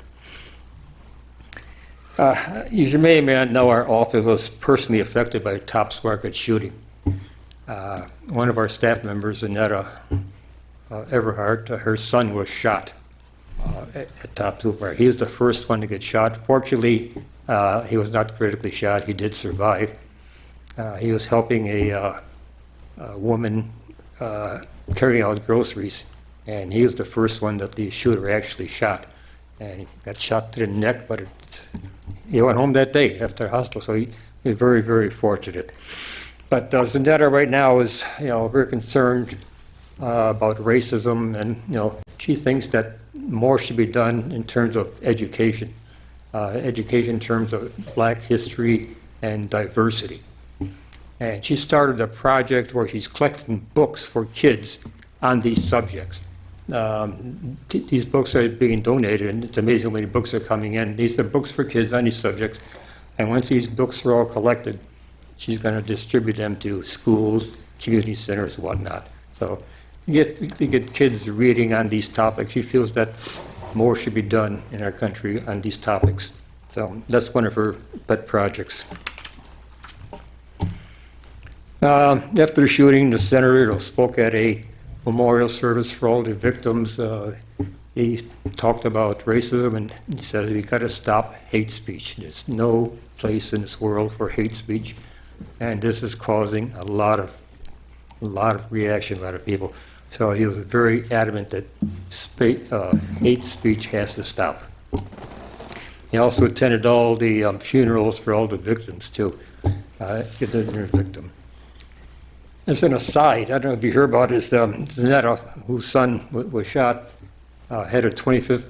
You may or may not know our office was personally affected by the Tops Market shooting. One of our staff members, Annetta Everhart, her son was shot at Tops Market. He was the first one to get shot. Fortunately, he was not critically shot. He did survive. He was helping a woman carrying out groceries, and he was the first one that the shooter actually shot. And he got shot to the neck, but he went home that day after hospital, so he was very, very fortunate. But Zendetta right now is, very concerned about racism, and she thinks that more should be done in terms of education, education in terms of Black history and diversity. And she started a project where she's collecting books for kids on these subjects. These books are being donated, and it's amazing how many books are coming in. These are books for kids on these subjects, and once these books are all collected, she's going to distribute them to schools, community centers, and whatnot. So you get kids reading on these topics. She feels that more should be done in our country on these topics. So that's one of her pet projects. After the shooting, the senator spoke at a memorial service for all the victims. he talked about racism, and he said we got to stop hate speech. There's no place in this world for hate speech, and this is causing a lot of reaction, a lot of people. So he was very adamant that hate speech has to stop. He also attended all the funerals for all the victims too. The victim. As an aside, I don't know if you heard about this. Zanetta, whose son was shot, had a 25th.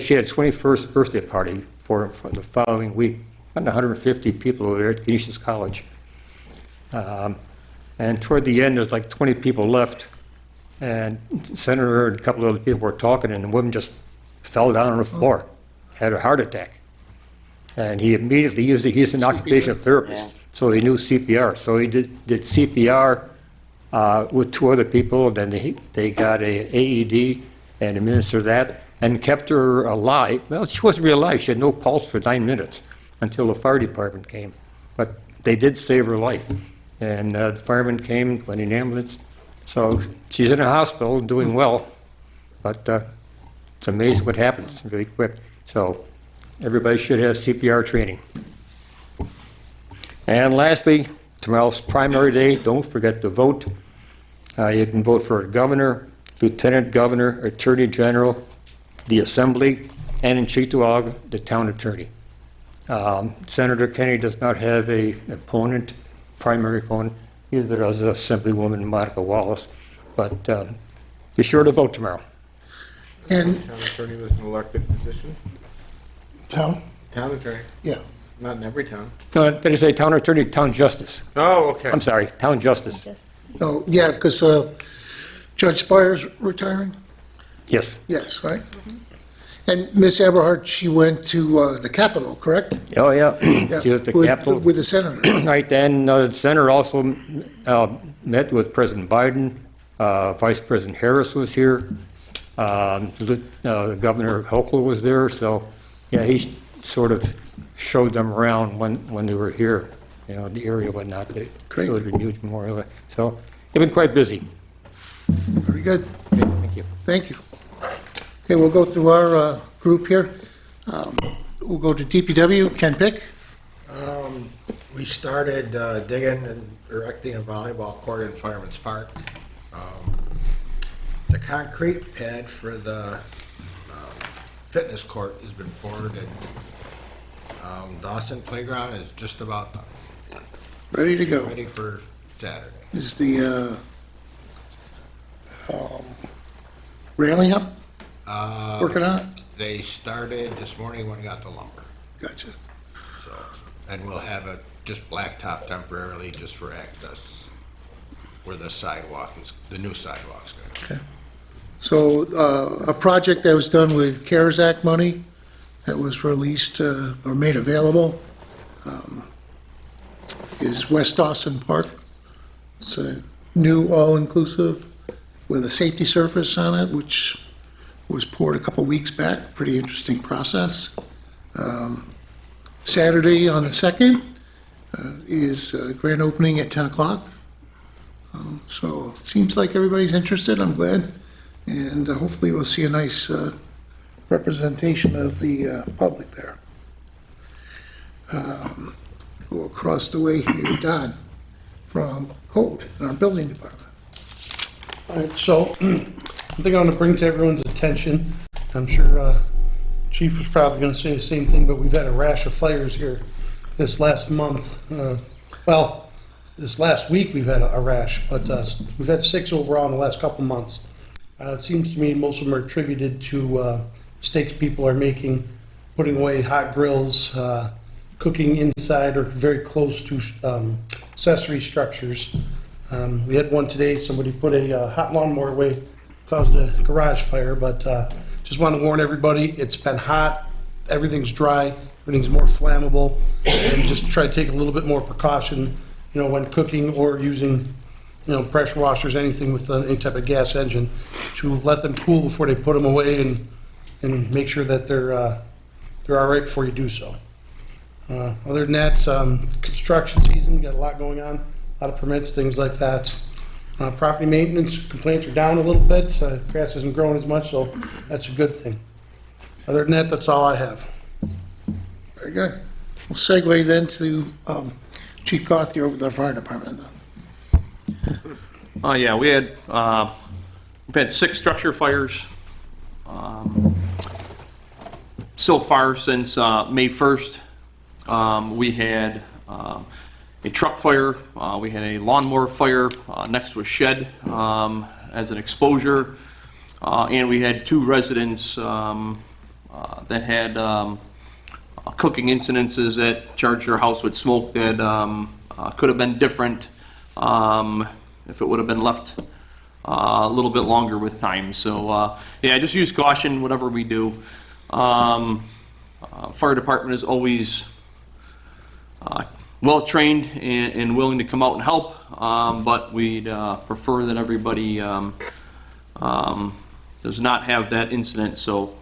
She had a 21st birthday party for the following week. About 150 people were there at Canisius College. And toward the end, there's like 20 people left, and the senator and a couple of other people were talking, and the woman just fell down on the floor, had a heart attack. And he immediately used it. He's an occupational therapist, so he knew CPR. So he did CPR with 2 other people. Then they got a AED and administered that and kept her alive. Well, she wasn't really alive. She had no pulse for 9 minutes until the fire department came. But they did save her life. And the firemen came, went in ambulance. So she's in a hospital doing well, but it's amazing what happens really quick. So everybody should have CPR training. And lastly, tomorrow's primary day. Don't forget to vote. You can vote for a governor, lieutenant governor, attorney general, the assembly, and in Cheektowaga, the town attorney. Senator Kennedy does not have a primary opponent. Neither does Assemblywoman Monica Wallace. But be sure to vote tomorrow. And Town attorney was an elected position? town, Town attorney, yeah. not in every town. No, did I say town attorney, town justice? Oh, okay. I'm sorry, town justice. Oh, yeah, because Judge Spire's retiring? Yes. Yes, right? And Miss Eberhardt, she went to the Capitol, correct? Oh, yeah. Yeah, She was at the with- Capitol. With the senator. Right, then the senator also met with President Biden. Vice President Harris was here. The Governor Hochul was there. So, yeah, he sort of showed them around when they were here, the area, whatnot. They Great. showed a huge memorial. So they've been quite busy. Very good. Thank you. Thank you. Okay, we'll go through our group here. We'll go to DPW, Ken Pick. We started digging and erecting a volleyball court in Fireman's Park. The concrete pad for the fitness court has been poured, and Dawson Playground is just about done, Ready to go. ready for Saturday. Is the railing up, working on it? They started this morning when we got the lumber, Gotcha. so, and we'll have it just blacktop temporarily just for access where the sidewalk is, the new sidewalk's going. So a project that was done with CARES Act money that was released or made available is West Dawson Park. It's a new all-inclusive with a safety surface on it, which was poured a couple weeks back. Pretty interesting process. Saturday on the 2nd is grand opening at 10 o'clock. So it seems like everybody's interested. I'm glad. And hopefully we'll see a nice representation of the public there. Go across the way here, Don, from Code, our building department. All right, so I think I want to bring to everyone's attention, I'm sure Chief was probably going to say the same thing, but we've had a rash of fires here this last month. This last week we've had a rash, but we've had 6 overall in the last couple months. It seems to me most of them are attributed to mistakes people are making, putting away hot grills, cooking inside or very close to accessory structures. We had one today, somebody put a hot lawnmower away, caused a garage fire, but just want to warn everybody, it's been hot, everything's dry, everything's more flammable, and just try to take a little bit more precaution, when cooking or using, pressure washers, anything with any type of gas engine, to let them cool before they put them away and make sure that they're all right before you do so. Other than that, construction season, got a lot going on, a lot of permits, things like that. Property maintenance complaints are down a little bit, so grass isn't growing as much, so that's a good thing. Other than that, that's all I have. Very good. We'll segue then to Chief Gothier over the fire department. Yeah, we've had 6 structure fires so far since May 1st. We had a truck fire, we had a lawnmower fire next to a shed as an exposure, and we had 2 residents that had cooking incidences that charged their house with smoke that could have been different if it would have been left a little bit longer with time. So yeah, just use caution whatever we do. Fire department is always well trained and willing to come out and help, but we'd prefer that everybody does not have that incident. So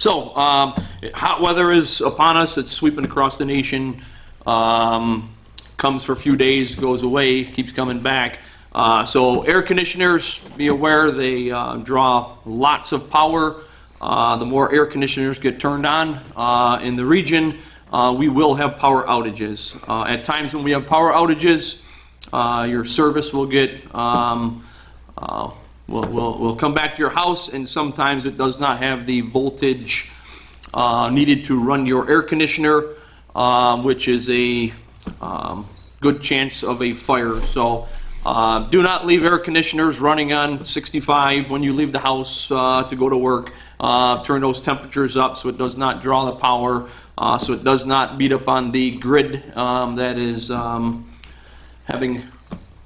hot weather is upon us. It's sweeping across the nation. Comes for a few days, goes away, keeps coming back. So air conditioners, be aware they draw lots of power. The more air conditioners get turned on in the region, we will have power outages. At times when we have power outages, your service will get will come back to your house, and sometimes it does not have the voltage needed to run your air conditioner, which is a good chance of a fire. So do not leave air conditioners running on 65 when you leave the house to go to work. Turn those temperatures up so it does not draw the power, so it does not beat up on the grid that is having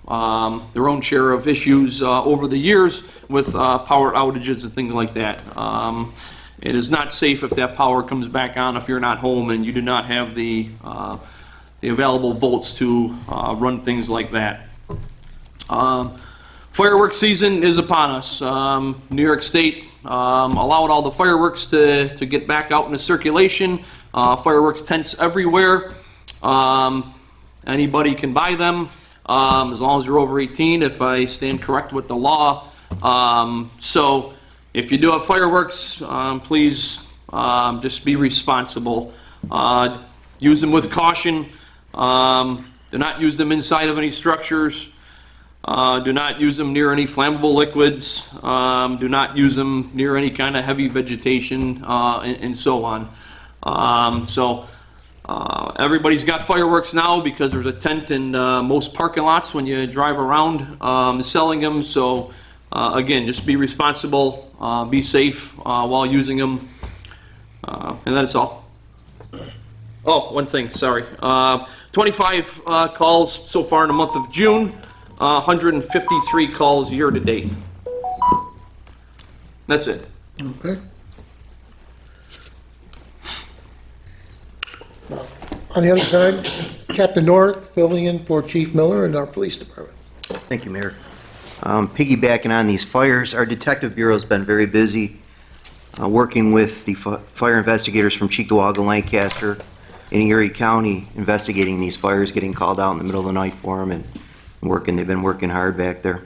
their own share of issues over the years with power outages and things like that. It is not safe if that power comes back on if you're not home and you do not have the available volts to run things like that. Fireworks season is upon us. New York State allowed all the fireworks to get back out into circulation. Fireworks tents everywhere. Anybody can buy them as long as you're over 18, if I stand correct with the law. So if you do have fireworks, please just be responsible. Use them with caution. Do not use them inside of any structures. Do not use them near any flammable liquids. Do not use them near any kind of heavy vegetation, and so on. Everybody's got fireworks now because there's a tent in most parking lots when you drive around selling them. So again, just be responsible, be safe while using them, and that's all. Oh, one thing, sorry. 25 calls so far in the month of June. 153 calls year to date. That's it. Okay. On the other side, Captain Norick filling in for Chief Miller in our police department. Thank you, Mayor. Piggybacking on these fires, our detective bureau has been very busy working with the fire investigators from Cheektowaga, Lancaster, and Erie County, investigating these fires, getting called out in the middle of the night for them, and they've been working hard back there.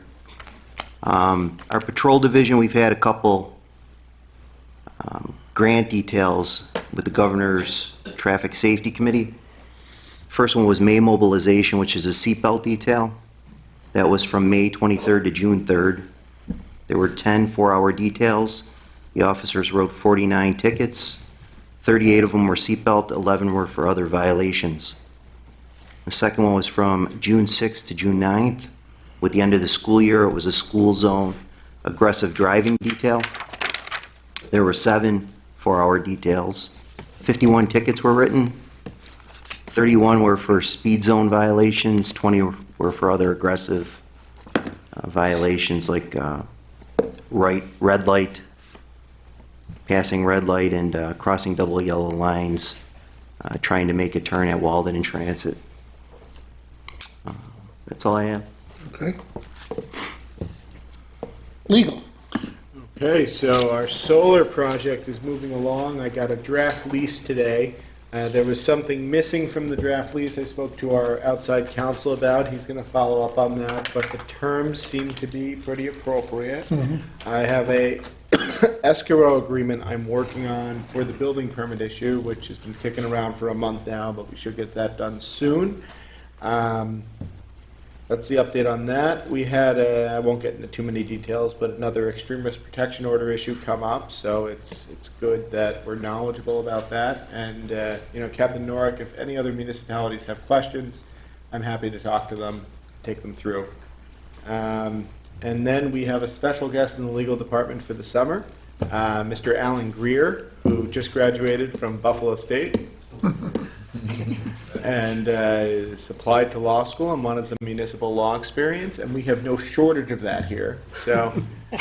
Our patrol division, we've had a couple grant details with the Governor's Traffic Safety Committee. First one was May Mobilization, which is a seatbelt detail. That was from May 23rd to June 3rd. There were 10 4-hour details. The officers wrote 49 tickets. 38 of them were seatbelt, 11 were for other violations. The second one was from June 6th to June 9th. With the end of the school year, it was a school zone aggressive driving detail. There were 7 4-hour details. 51 tickets were written. 31 were for speed zone violations. 20 were for other aggressive violations like red light, passing red light, and crossing double yellow lines, trying to make a turn at Walden and Transit. That's all I have. Okay. Legal. Okay, so our solar project is moving along. I got a draft lease today. There was something missing from the draft lease I spoke to our outside counsel about. He's going to follow up on that, but the terms seem to be pretty appropriate. I have a escrow agreement I'm working on for the building permit issue, which has been kicking around for a month now, but we should get that done soon. That's the update on that. We had I won't get into too many details, but another extreme risk protection order issue come up, so it's good that we're knowledgeable about that. And, Captain Norick, if any other municipalities have questions, I'm happy to talk to them, take them through. And then we have a special guest in the legal department for the summer, Mr. Alan Greer, who just graduated from Buffalo State. And is applied to law school and wanted some municipal law experience, and we have no shortage of that here. So,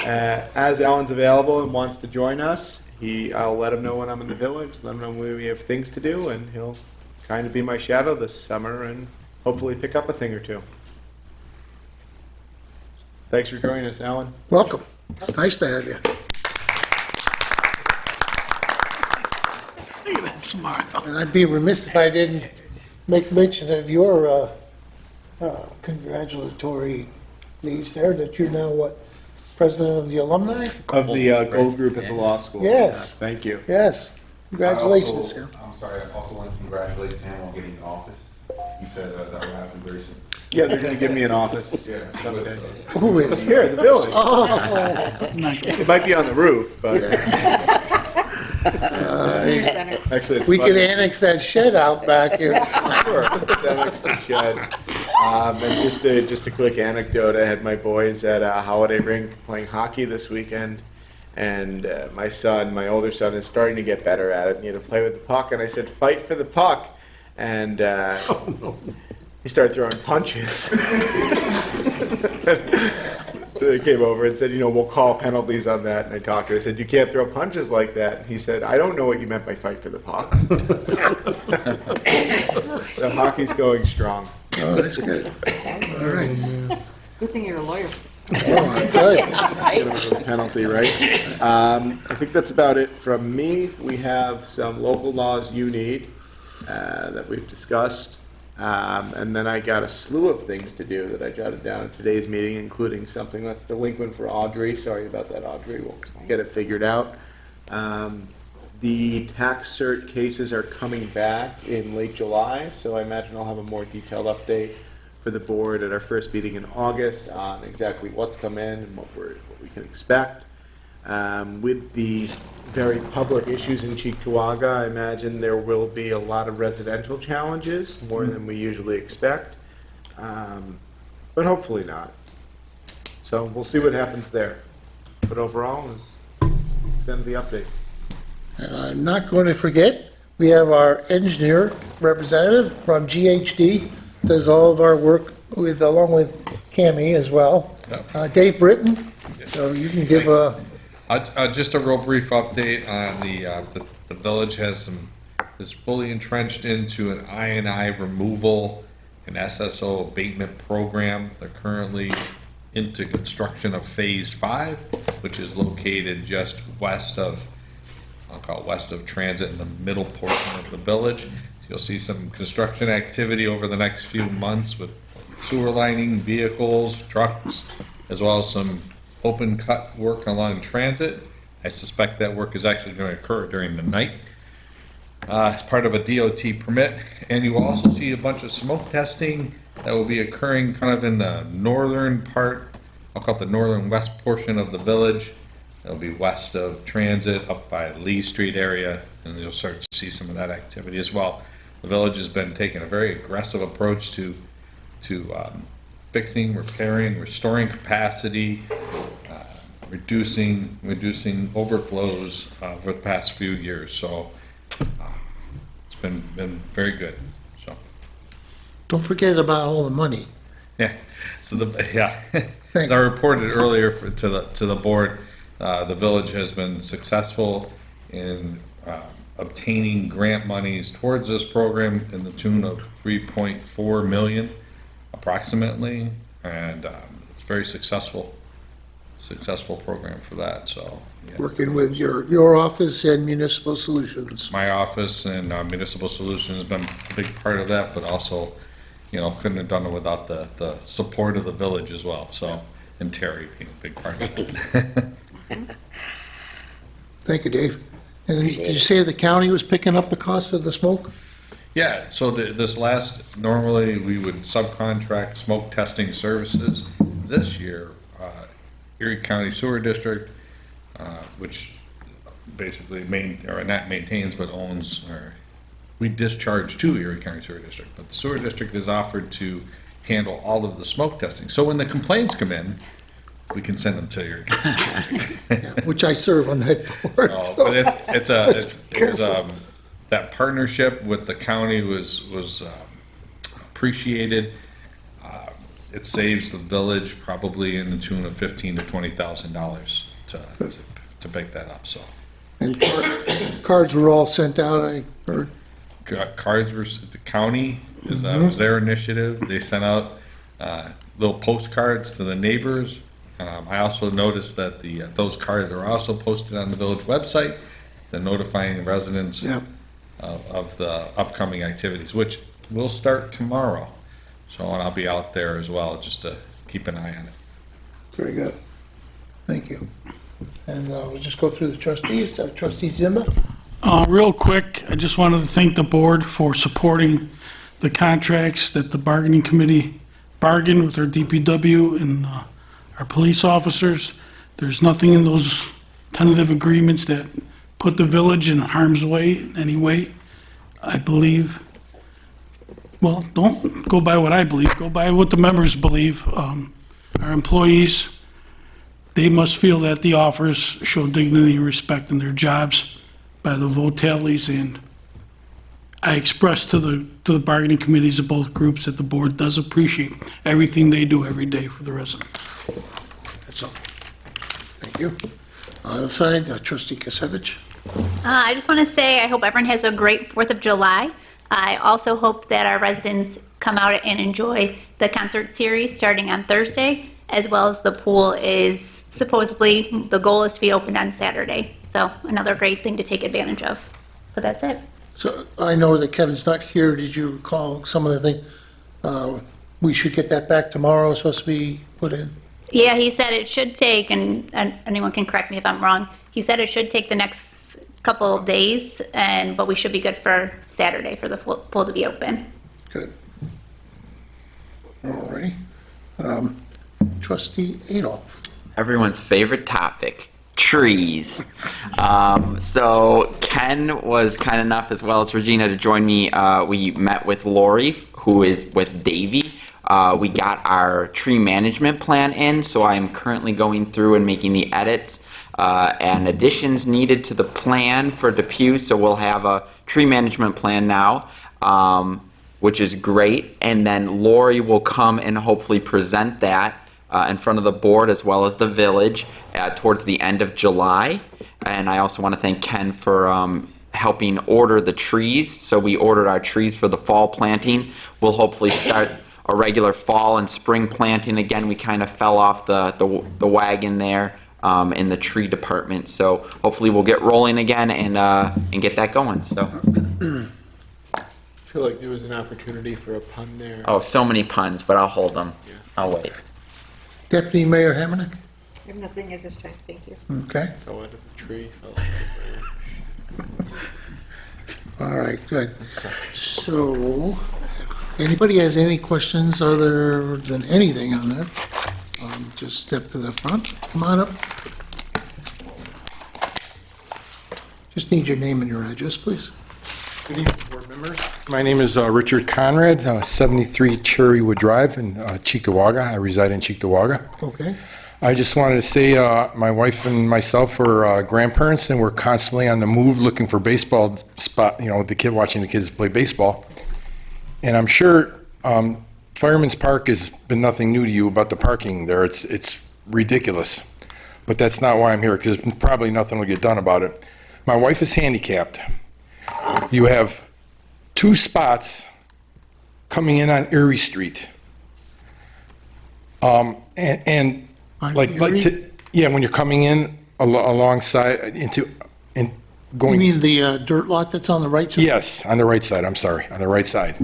as Alan's available and wants to join us, I'll let him know when I'm in the village, let him know when we have things to do, and he'll kind of be my shadow this summer and hopefully pick up a thing or two. Thanks for joining us, Alan. Welcome. It's nice to have you. Look at that smile. And I'd be remiss if I didn't make mention of your congratulatory needs there, that you're now, president of the alumni? Of the Gold Group at the law school. Yes. Thank you. Yes. Congratulations, Sam. I'm sorry, I also want to congratulate Sam on getting an office. He said that will happen very soon. Yeah, they're going to give me an office Yeah. someday. Who is? Here at the village. Oh. It might be on the roof, but Senior Center. actually, it's We fun. could annex that shed out back here. Sure, let's annex the shed. And just a quick anecdote, I had my boys at a holiday rink playing hockey this weekend, and my older son, is starting to get better at it, and he had to play with the puck, and I said, fight for the puck, and he started throwing punches. They came over and said, we'll call penalties on that. And I talked to him. I said, you can't throw punches like that. And he said, I don't know what you meant by fight for the puck. So hockey's going strong. Oh, that's good. All right. Good thing you're a lawyer. Oh, I tell you. Get over the penalty, right? I think that's about it from me. We have some local laws you need that we've discussed. And then I got a slew of things to do that I jotted down in today's meeting, including something that's delinquent for Audrey. Sorry about that, Audrey. We'll get it figured out. The tax cert cases are coming back in late July, so I imagine I'll have a more detailed update for the board at our first meeting in August on exactly what's come in and what we can expect. With the very public issues in Cheektowaga, I imagine there will be a lot of residential challenges, more than we usually expect, but hopefully not. So we'll see what happens there. But overall, send the update. And I'm not going to forget, we have our engineer representative from GHD, does all of our work along with Cammie as well. Dave Britton, so you can give a... Just a real brief update on the village is fully entrenched into an I&I removal and SSO abatement program. They're currently into construction of Phase 5, which is located just west of Transit in the middle portion of the village. You'll see some construction activity over the next few months with sewer lining, vehicles, trucks, as well as some open cut work along Transit. I suspect that work is actually going to occur during the night as part of a DOT permit. And you will also see a bunch of smoke testing that will be occurring kind of in the northern part, I'll call it the northern west portion of the village. It'll be west of Transit, up by Lee Street area, and you'll start to see some of that activity as well. The village has been taking a very aggressive approach to fixing, repairing, restoring capacity, reducing overflows over the past few years. So it's been very good. So Don't forget about all the money. yeah. So as I reported earlier to the board, the village has been successful in obtaining grant monies towards this program in the tune of $3.4 million approximately, and it's very successful. successful program for that, so. yeah. Working with your office and Municipal Solutions. My office and Municipal Solutions has been a big part of that, but also, couldn't have done it without the support of the village as well, so, and Terry being a big part of it. Thank you, Dave. And did you say the county was picking up the cost of the smoke? Yeah, so normally we would subcontract smoke testing services. This year, Erie County Sewer District, which basically not maintains, but owns, or we discharge to Erie County Sewer District, but the Sewer District is offered to handle all of the smoke testing. So when the complaints come in, we can send them to Erie County Sewer District. Which I serve on that board. But that partnership with the county was appreciated. It saves the village probably in the tune of $15,000 to $20,000 to pick that up. So, And cards were all sent out, I heard. Cards were, the county was their initiative. They sent out little postcards to the neighbors. I also noticed that those cards are also posted on the village website, notifying residents of the upcoming activities, which will start tomorrow. So, and I'll be out there as well, just to keep an eye on it. Very good. Thank you. And we'll just go through the trustees. Trustee Zimba? Real quick, I just wanted to thank the board for supporting the contracts that the bargaining committee bargained with our DPW and our police officers. There's nothing in those tentative agreements that put the village in harm's way in any way, I believe. Well, don't go by what I believe, go by what the members believe. Our employees, they must feel that the offers show dignity and respect in their jobs by the vote tallies, and I expressed to the bargaining committees of both groups that the board does appreciate everything they do every day for the residents. That's all. Thank you. On the side, Trustee Kasevich? I just want to say I hope everyone has a great 4th of July. I also hope that our residents come out and enjoy the concert series starting on Thursday, as well as the pool is supposedly, the goal is to be opened on Saturday. So another great thing to take advantage of. But that's it. So I know that Kevin's not here. Did you recall some of the thing? We should get that back tomorrow, it's supposed to be put in? Yeah, he said it should take, and anyone can correct me if I'm wrong, he said it should take the next couple of days, but we should be good for Saturday for the pool to be open. Good. All righty. Trustee Adolph? Everyone's favorite topic, trees. So Ken was kind enough, as well as Regina, to join me. We met with Lori, who is with Davy. We got our tree management plan in, so I'm currently going through and making the edits and additions needed to the plan for Depew. So we'll have a tree management plan now, which is great. And then Lori will come and hopefully present that in front of the board as well as the village towards the end of July. And I also want to thank Ken for helping order the trees. So we ordered our trees for the fall planting. We'll hopefully start a regular fall and spring planting again. We kind of fell off the wagon there in the tree department. So hopefully we'll get rolling again and get that going. So I feel like there was an opportunity for a pun there. oh, so many puns, but I'll hold them. I'll wait. Deputy Mayor Hamonic? I have nothing at this time, thank you. Okay. Fell out of a tree. Fell out of a branch. All right, good. So, anybody has any questions other than anything on that? Just step to the front. Come on up. Just need your name and your address, please. Good evening, board members. My name is Richard Conrad, 73 Cherrywood Drive in Cheektowaga. I reside in Cheektowaga. Okay. I just wanted to say my wife and myself are grandparents, and we're constantly on the move looking for baseball spot, watching the kids play baseball. And I'm sure Fireman's Park has been nothing new to you about the parking there. It's ridiculous. But that's not why I'm here, because probably nothing will get done about it. My wife is handicapped. You have 2 spots coming in on Erie Street. Yeah, when you're coming in alongside, You going. mean the dirt lot that's on the right side? Yes, on the right side, I'm sorry, on the right side.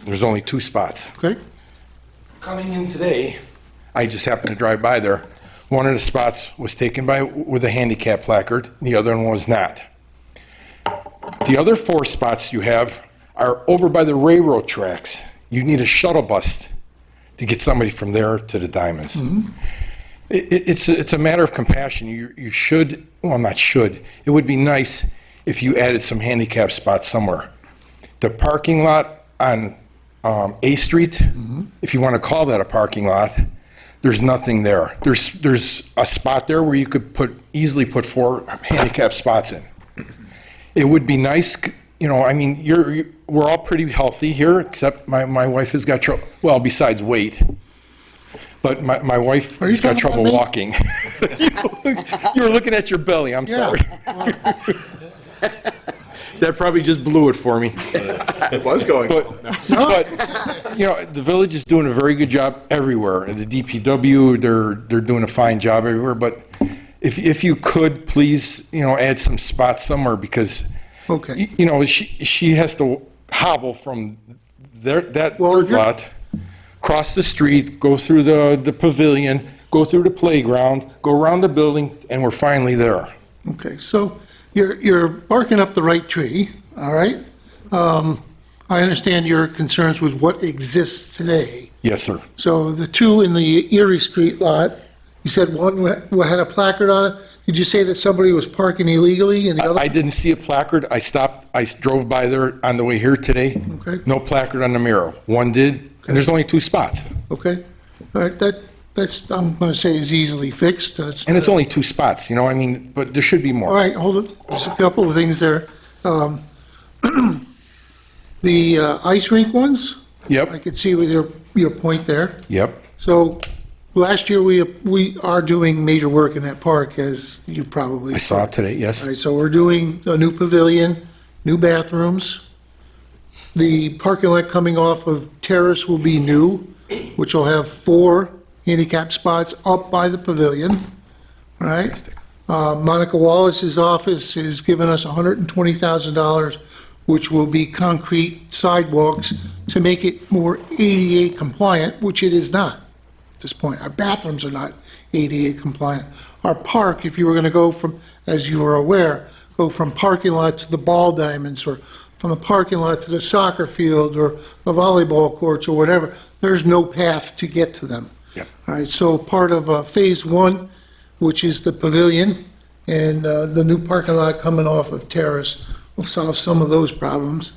There's only 2 spots. Okay. Coming in today, I just happened to drive by there. One of the spots was taken by with a handicap placard, the other one was not. The other 4 spots you have are over by the railroad tracks. You need a shuttle bus to get somebody from there to the Diamonds. It's a matter of compassion. You should, well, not should, it would be nice if you added some handicap spots somewhere. The parking lot on A Street, if you want to call that a parking lot, there's nothing there. There's a spot there where you could easily put 4 handicap spots in. It would be nice, I mean, we're all pretty healthy here, except my wife has got trouble, well, besides weight. But my wife has got trouble walking. You were looking at your belly, I'm sorry. That probably just blew it for me. It was going. But the village is doing a very good job everywhere. And the DPW, they're doing a fine job everywhere. But if you could, please, add some spots somewhere because, Okay. she has to hobble from that lot, cross the street, go through the pavilion, go through the playground, go around the building, and we're finally there. Okay, so you're barking up the right tree, all right? I understand your concerns with what exists today. Yes, sir. So the 2 in the Erie Street lot, you said one had a placard on it. Did you say that somebody was parking illegally and the other? I didn't see a placard. I drove by there on the way here today. Okay. No placard on the mirror. One did, and there's only 2 spots. Okay, all right, that's, I'm going to say is easily fixed. And it's only 2 spots, but there should be more. All right, hold it, there's a couple of things there. The ice rink ones? Yep. I could see with your point there. Yep. So, last year, we are doing major work in that park, as you probably I saw it today, yes. All right, so we're doing a new pavilion, new bathrooms. The parking lot coming off of Terrace will be new, which will have 4 handicap spots up by the pavilion, all right? Monica Wallace's office is giving us $120,000, which will be concrete sidewalks to make it more ADA compliant, which it is not at this point. Our bathrooms are not ADA compliant. Our park, if you were going to go from, as you are aware, go from parking lot to the ball diamonds, or from the parking lot to the soccer field, or the volleyball courts, or whatever, there's no path to get to them. Yep. All right, so part of Phase 1, which is the pavilion, and the new parking lot coming off of Terrace will solve some of those problems.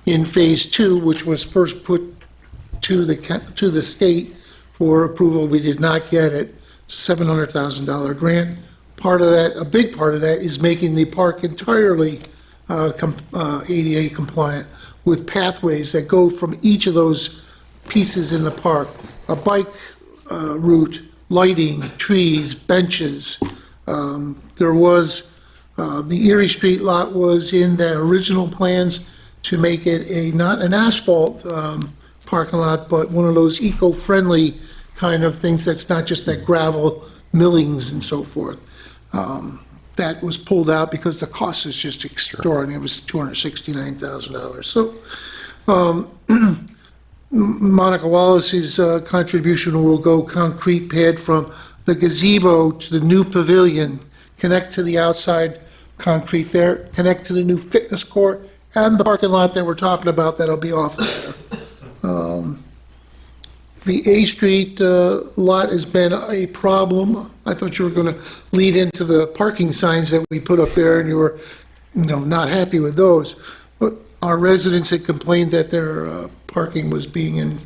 In Phase 2, which was first put to the state for approval, we did not get it. It's a $700,000 grant. Part of that, a big part of that, is making the park entirely ADA compliant with pathways that go from each of those pieces in the park. A bike route, lighting, trees, benches. There was, the Erie Street lot was in the original plans to make it not an asphalt parking lot, but one of those eco-friendly kind of things that's not just that gravel millings and so forth. That was pulled out because the cost is just extraordinary. It was $269,000. So Monica Wallace's contribution will go concrete pad from the gazebo to the new pavilion, connect to the outside concrete there, connect to the new fitness court, and the parking lot that we're talking about that'll be off of there. The A Street lot has been a problem. I thought you were going to lead into the parking signs that we put up there, and you were, not happy with those. But our residents had complained that their parking was being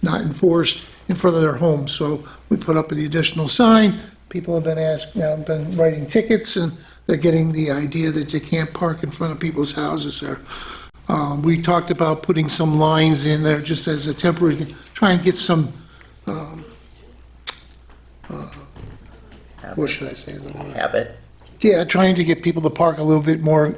not enforced in front of their homes. So we put up an additional sign. People have been been writing tickets, and they're getting the idea that you can't park in front of people's houses there. We talked about putting some lines in there just as a temporary thing, try and get some, what should I say? Habits. Yeah, trying to get people to park a little bit more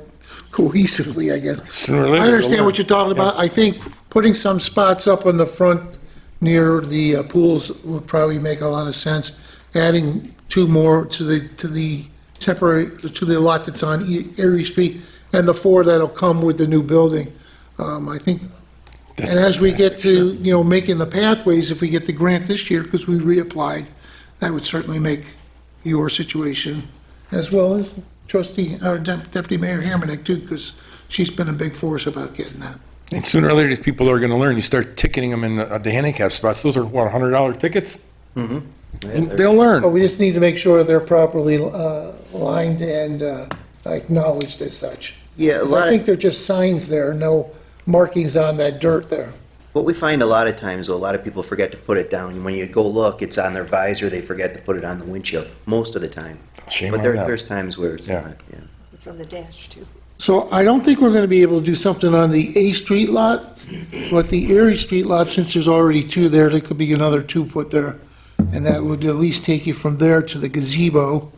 cohesively, I guess. Sooner or later, I understand they'll what you're talking about. I think putting some spots up on the front near the pools would probably make a lot of sense. adding 2 more to the temporary, to the lot that's on Erie Street, and the 4 that'll come with the new building. I think, and as we get to, making the pathways, if we get the grant this year, because we reapplied, that would certainly make your situation, as well as trustee, or Deputy Mayor Hermanick too, because she's been a big force about getting that. And sooner or later, these people are going to learn. You start ticketing them in the handicap spots. Those are, what, $100 tickets? Mm-hmm. And they'll learn. But we just need to make sure they're properly lined and acknowledged as such. Yeah, a 'Cause lot I of- think they're just signs there, no markings on that dirt there. What we find a lot of times, though, a lot of people forget to put it down. When you go look, it's on their visor, they forget to put it on the windshield, most of the time. Shame But on them. there's times where it's not, yeah. It's on the dash, too. So I don't think we're gonna be able to do something on the A Street lot, but the Erie Street lot, since there's already 2 there, there could be another 2 put there. And that would at least take you from there to the gazebo.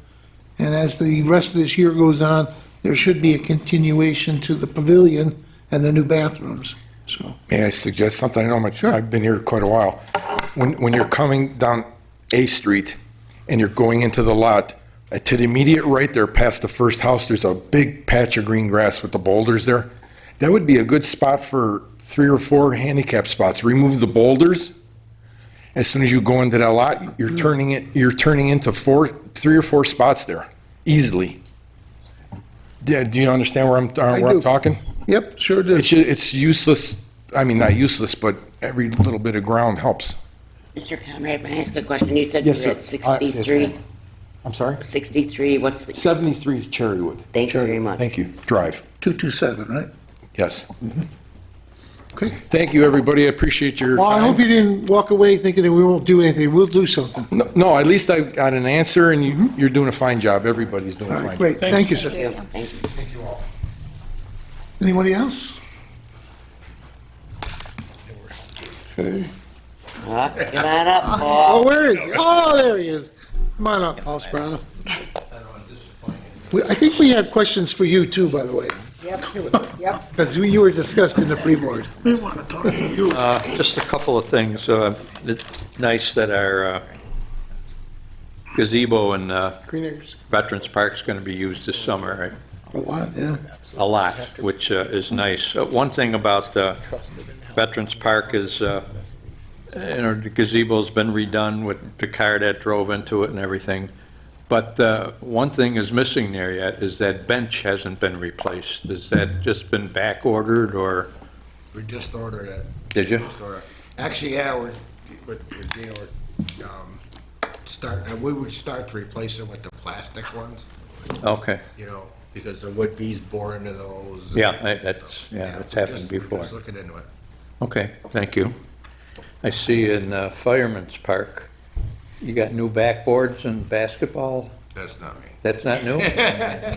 And as the rest of this year goes on, there should be a continuation to the pavilion and the new bathrooms, so. May I suggest something? I know I've been here quite a while. When you're coming down A Street and you're going into the lot, to the immediate right there past the first house, there's a big patch of green grass with the boulders there. That would be a good spot for 3 or 4 handicap spots. Remove the boulders. As soon as you go into that lot, you're turning into 3 or 4 spots there, easily. Yeah, do you understand where I'm do. talking? Yep, sure do. It's useless, I mean, not useless, but every little bit of ground helps. Mr. Conrad, may I ask a question? You said Yes, you're at sir. Yes, 63? ma'am. I'm sorry? 63, what's the? 73 Cherrywood. Thank you very much. Thank you. Drive. 227, right? Yes. Okay. Thank you, everybody. I appreciate your Well, I time. hope you didn't walk away thinking that we won't do anything. We'll do something. No, at least I got an answer, and you're doing a fine job. Everybody's doing a All fine right, job. great. Thank you, sir. Thank you. Anybody else? Okay. Get on up, Oh, Paul. where is he? Oh, there he is. Come on up, Paul Sperano. I think we had questions for you too, by the way, Yep. because you were discussed in the pre-board. We want to talk to you. Just a couple of things. It's nice that our gazebo and Veterans Park's going to be used this summer, right? A lot, yeah. A lot, which is nice. One thing about Veterans Park is, the gazebo's been redone with the car that drove into it and everything. But one thing is missing there yet is that bench hasn't been replaced. Has that just been back ordered or? We just ordered it. Did you? Just ordered it. Actually, yeah, we would start to replace it with the plastic ones, Okay. because the wood bees bore into those. Yeah, that's happened before. Just looking into it. Okay, thank you. I see in Fireman's Park, you got new backboards and basketball? That's not me. That's not new?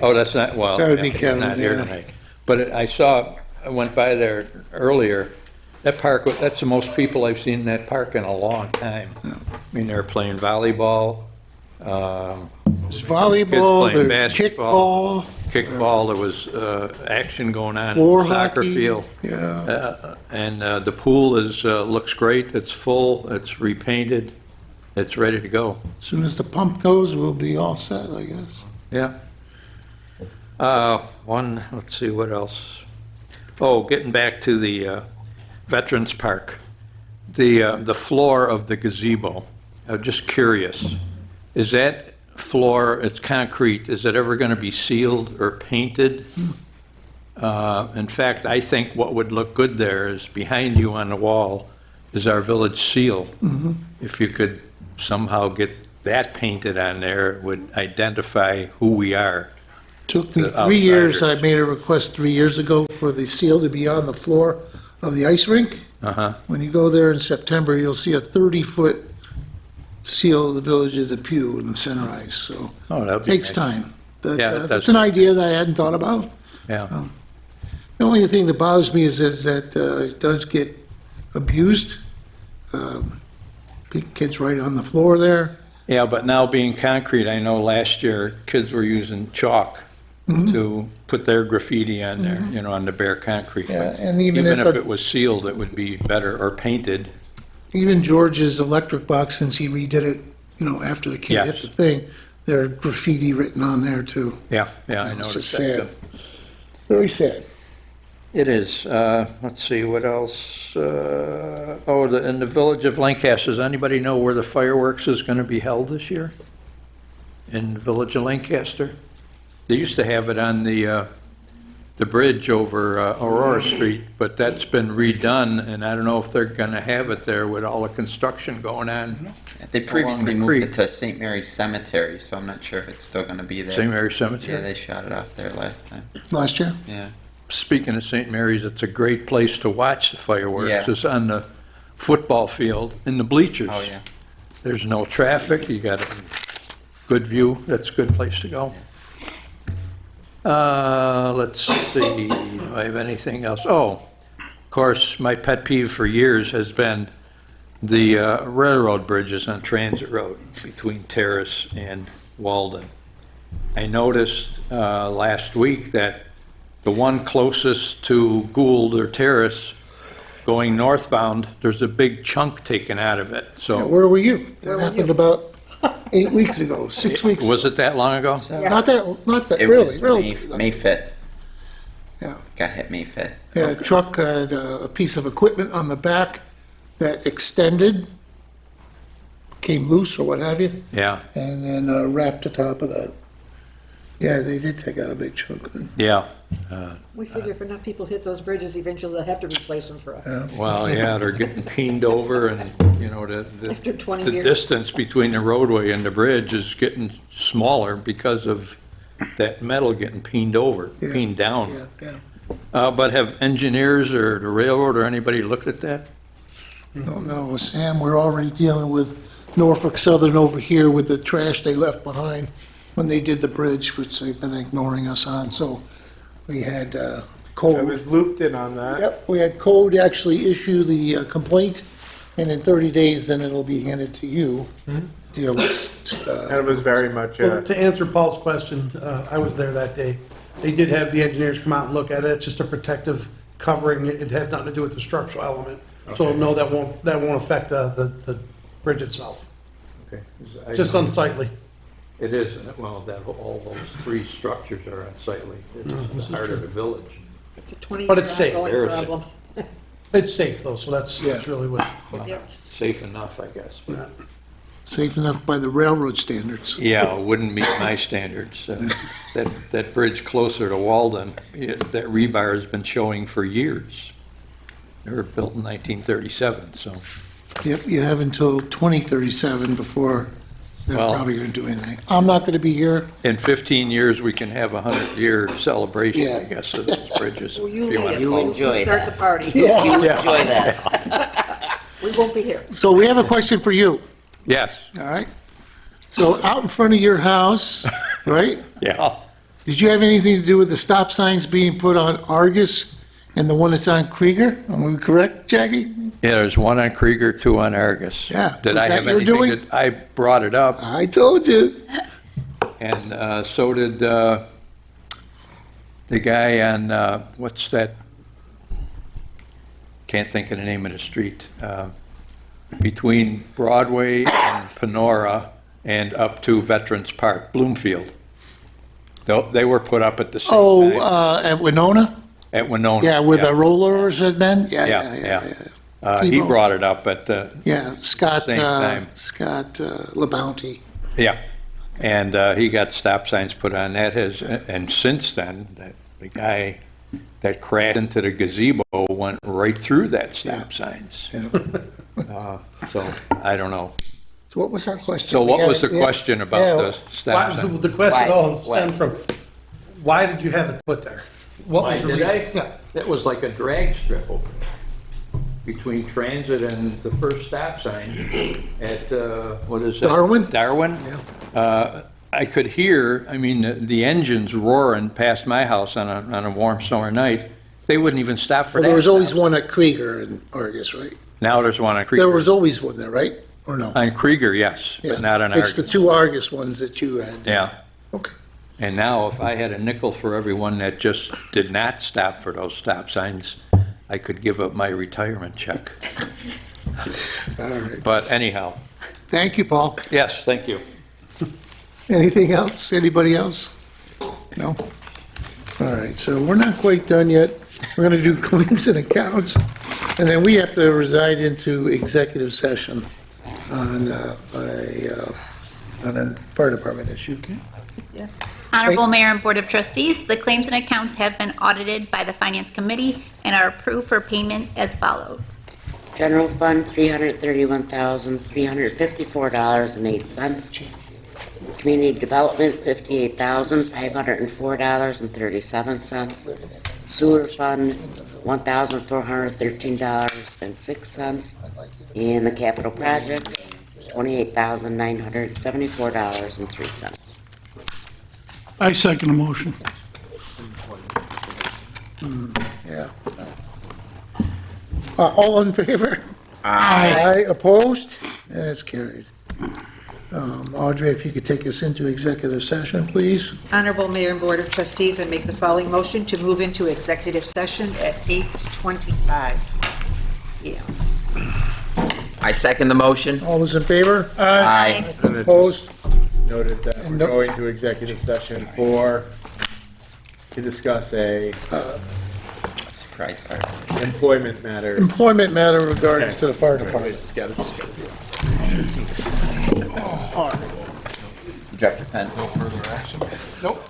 Oh, that's not, well, That would be yeah, Kevin, not here yeah. tonight. But I went by there earlier, that park, that's the most people I've seen in that park in a long time. I mean, they're playing volleyball, There's volleyball, playing there's basketball. kickball, kickball, there was action going on. floor Soccer hockey. field. Yeah. And the pool looks great, it's full, it's repainted, it's ready to go. As soon as the pump goes, we'll be all set, I guess. Yeah. Let's see, what else? Oh, getting back to the Veterans Park, the floor of the gazebo, I'm just curious, is that floor, it's concrete, is it ever going to be sealed or painted? In fact, I think what would look good there is behind you on the wall is our village seal. If you could somehow get that painted on there, it would identify who we are. Took me The 3 years. I outsiders. made a request 3 years ago for the seal to be on the floor of the ice rink. Uh-huh. When you go there in September, you'll see a 30-foot seal of the village of Depew in the center ice, so Oh, that'd be takes nice. time. But, Yeah, that's that's- an idea that I hadn't thought about. Yeah. The only thing that bothers me is that it does get abused. Kids right on the floor there. Yeah, but now being concrete, I know last year kids were using chalk to put their graffiti on there, on the bare concrete. Yeah, But and even if if it was sealed, it would be better, or painted. Even George's electric box, since he redid it after the kid hit Yes. the thing, there are graffiti written on there too. Yeah, I It's noticed just that. sad. Very sad. It is. Let's see, what else? In the village of Lancaster, does anybody know where the fireworks is going to be held this year? In the village of Lancaster? They used to have it on the bridge over Aurora Street, but that's been redone, and I don't know if they're going to have it there with all the construction going on. They previously the moved creek. it to St. Mary's Cemetery, so I'm not sure if it's still going to be there. St. Mary's Cemetery? Yeah, they shot it off there last time. Last year? Yeah. Speaking of St. Mary's, it's a great place to watch the fireworks. Yeah. It's on the football field in the bleachers. Oh, yeah. There's no traffic, you got a good view, that's a good place to go. Let's see, do I have anything else? Oh, of course, my pet peeve for years has been the railroad bridges on Transit Road between Terrace and Walden. I noticed last week that the one closest to Gould or Terrace going northbound, there's a big chunk taken out of it, so. Yeah, where were you? That happened about 8 weeks ago, 6 weeks. Was it that long ago? Not that, It really, was really. May 5th. Yeah. Got hit May 5th. Yeah, a truck had a piece of equipment on the back that extended, came loose or what have you, Yeah, and then wrapped the top of that. Yeah, they did take out a big chunk. yeah. We figure if enough people hit those bridges, eventually they'll have to replace them for us. Well, yeah, they're getting peened over and, After 20 the years. distance between the roadway and the bridge is getting smaller because of that metal getting peened over, peened down. But have engineers or the railroad or anybody looked at that? No, Sam, we're already dealing with Norfolk Southern over here with the trash they left behind when they did the bridge, which they've been ignoring us on, so we had code. I was looped in on that. Yep, we had code actually issue the complaint, and in 30 days, then it'll be handed to you. Deal with, And it was very much, Well, to answer Paul's question, I was there that day. They did have the engineers come out and look at it. It's just a protective covering. It has nothing to do with the structural element. So Okay. no, that won't affect the bridge itself. Okay. Just unsightly. It is, well, all those three structures are unsightly. It's this is the heart true. of the village. It's a 20-year But it's safe. ongoing problem. It's safe though, so that's really what. Yep. Safe enough, I guess. Yeah. safe enough by the railroad standards. Yeah, it wouldn't meet my standards. That bridge closer to Walden, that rebar has been showing for years. They were built in 1937, so. Yep, you have until 2037 before they're Well- probably going to do anything. I'm not going to be here. In 15 years, we can have a 100-year celebration, Yeah. I guess, of those bridges. Well, if you you lead want it. to You call We'll enjoy start that. the party. Yeah. You enjoy that. We won't be here. So we have a question for you, Yes, all right? So out in front of your house, right? yeah. Did you have anything to do with the stop signs being put on Argus and the one that's on Krieger? Am we correct, Jackie? Yeah, there's one on Krieger, two on Argus. Yeah, Did was I that have your anything doing? to, I brought it up, I told you. and so did the guy on, what's that? Can't think of the name of the street. Between Broadway and Panora and up to Veterans Park, Bloomfield. They were put up at the same time. Oh, at Winona? At Winona. Yeah, where the rollers had been? Yeah. He T-Bones. brought it up at the, Yeah, Scott, Same time. LeBounty. yeah. And he got stop signs put on that. And since then, the guy that crashed into the gazebo went right through that stop signs. So, I don't know. So what was our question? So what We was the had- question about the stop sign? The question all Why? stemmed from, why did you have it put there? What Why was the did reason? I? Yeah. That was like a drag strip over there between Transit and the first stop sign at, what is it? Darwin? Darwin. I could hear, I mean, the engines roaring past my house on a warm summer night. They wouldn't even stop for Well, that. there was always stop. one at Krieger and Argus, right? Now there's one on Krieger. There was always one there, right? Or no? On Krieger, yes, Yeah. but not on It's the Argus. two Argus ones that you had. Yeah. Okay. And now if I had a nickel for everyone that just did not stop for those stop signs, I could give up my retirement check. All right. But anyhow, Thank you, Paul. Yes, thank you. Anything else? Anybody else? No? All right, so we're not quite done yet. We're going to do claims and accounts, and then we have to reside into executive session on a fire department issue. Honorable Mayor and Board of Trustees, the claims and accounts have been audited by the Finance Committee and are approved for payment as follows. General Fund, $331,354.08. Community Development, $58,504.37. Sewer Fund, $1,413.06. And the capital projects, $28,974.03. I second the motion. Yeah. All in favor? Aye. Opposed? That's carried. Audrey, if you could take us into executive session, please. Honorable Mayor and Board of Trustees, I make the following motion to move into executive session at 8:25 p.m. I second the motion. All those in favor? Aye. Opposed? Noted that we're going to executive session to discuss a Surprise part. employment matter. Employment matter regards to the fire department. Just gotta be. Drop your pen. No further action? Nope.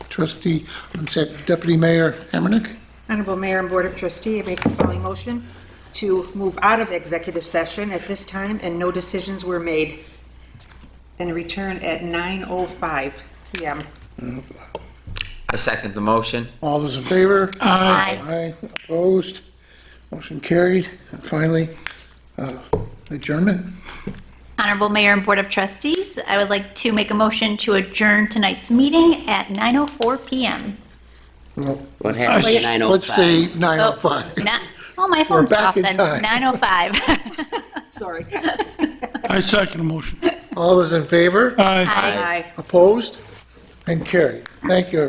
Trustee, Deputy Mayor Hamernick. Honorable Mayor and Board of Trustee, I make the following motion to move out of executive session at this time, and no decisions were made, and return at 9:05 PM. I second the motion. All those in favor? Aye. Aye. Opposed? Motion carried. And finally, adjournment. Honorable Mayor and Board of Trustees, I would like to make a motion to adjourn tonight's meeting at 9:04 PM. Well, What happened to 9:05? let's say 9:05. Oh, my phone's back off in then. time. 9:05. Sorry. I second the motion. All those in favor? Aye. Aye. Opposed? And carried. Thank you, everyone.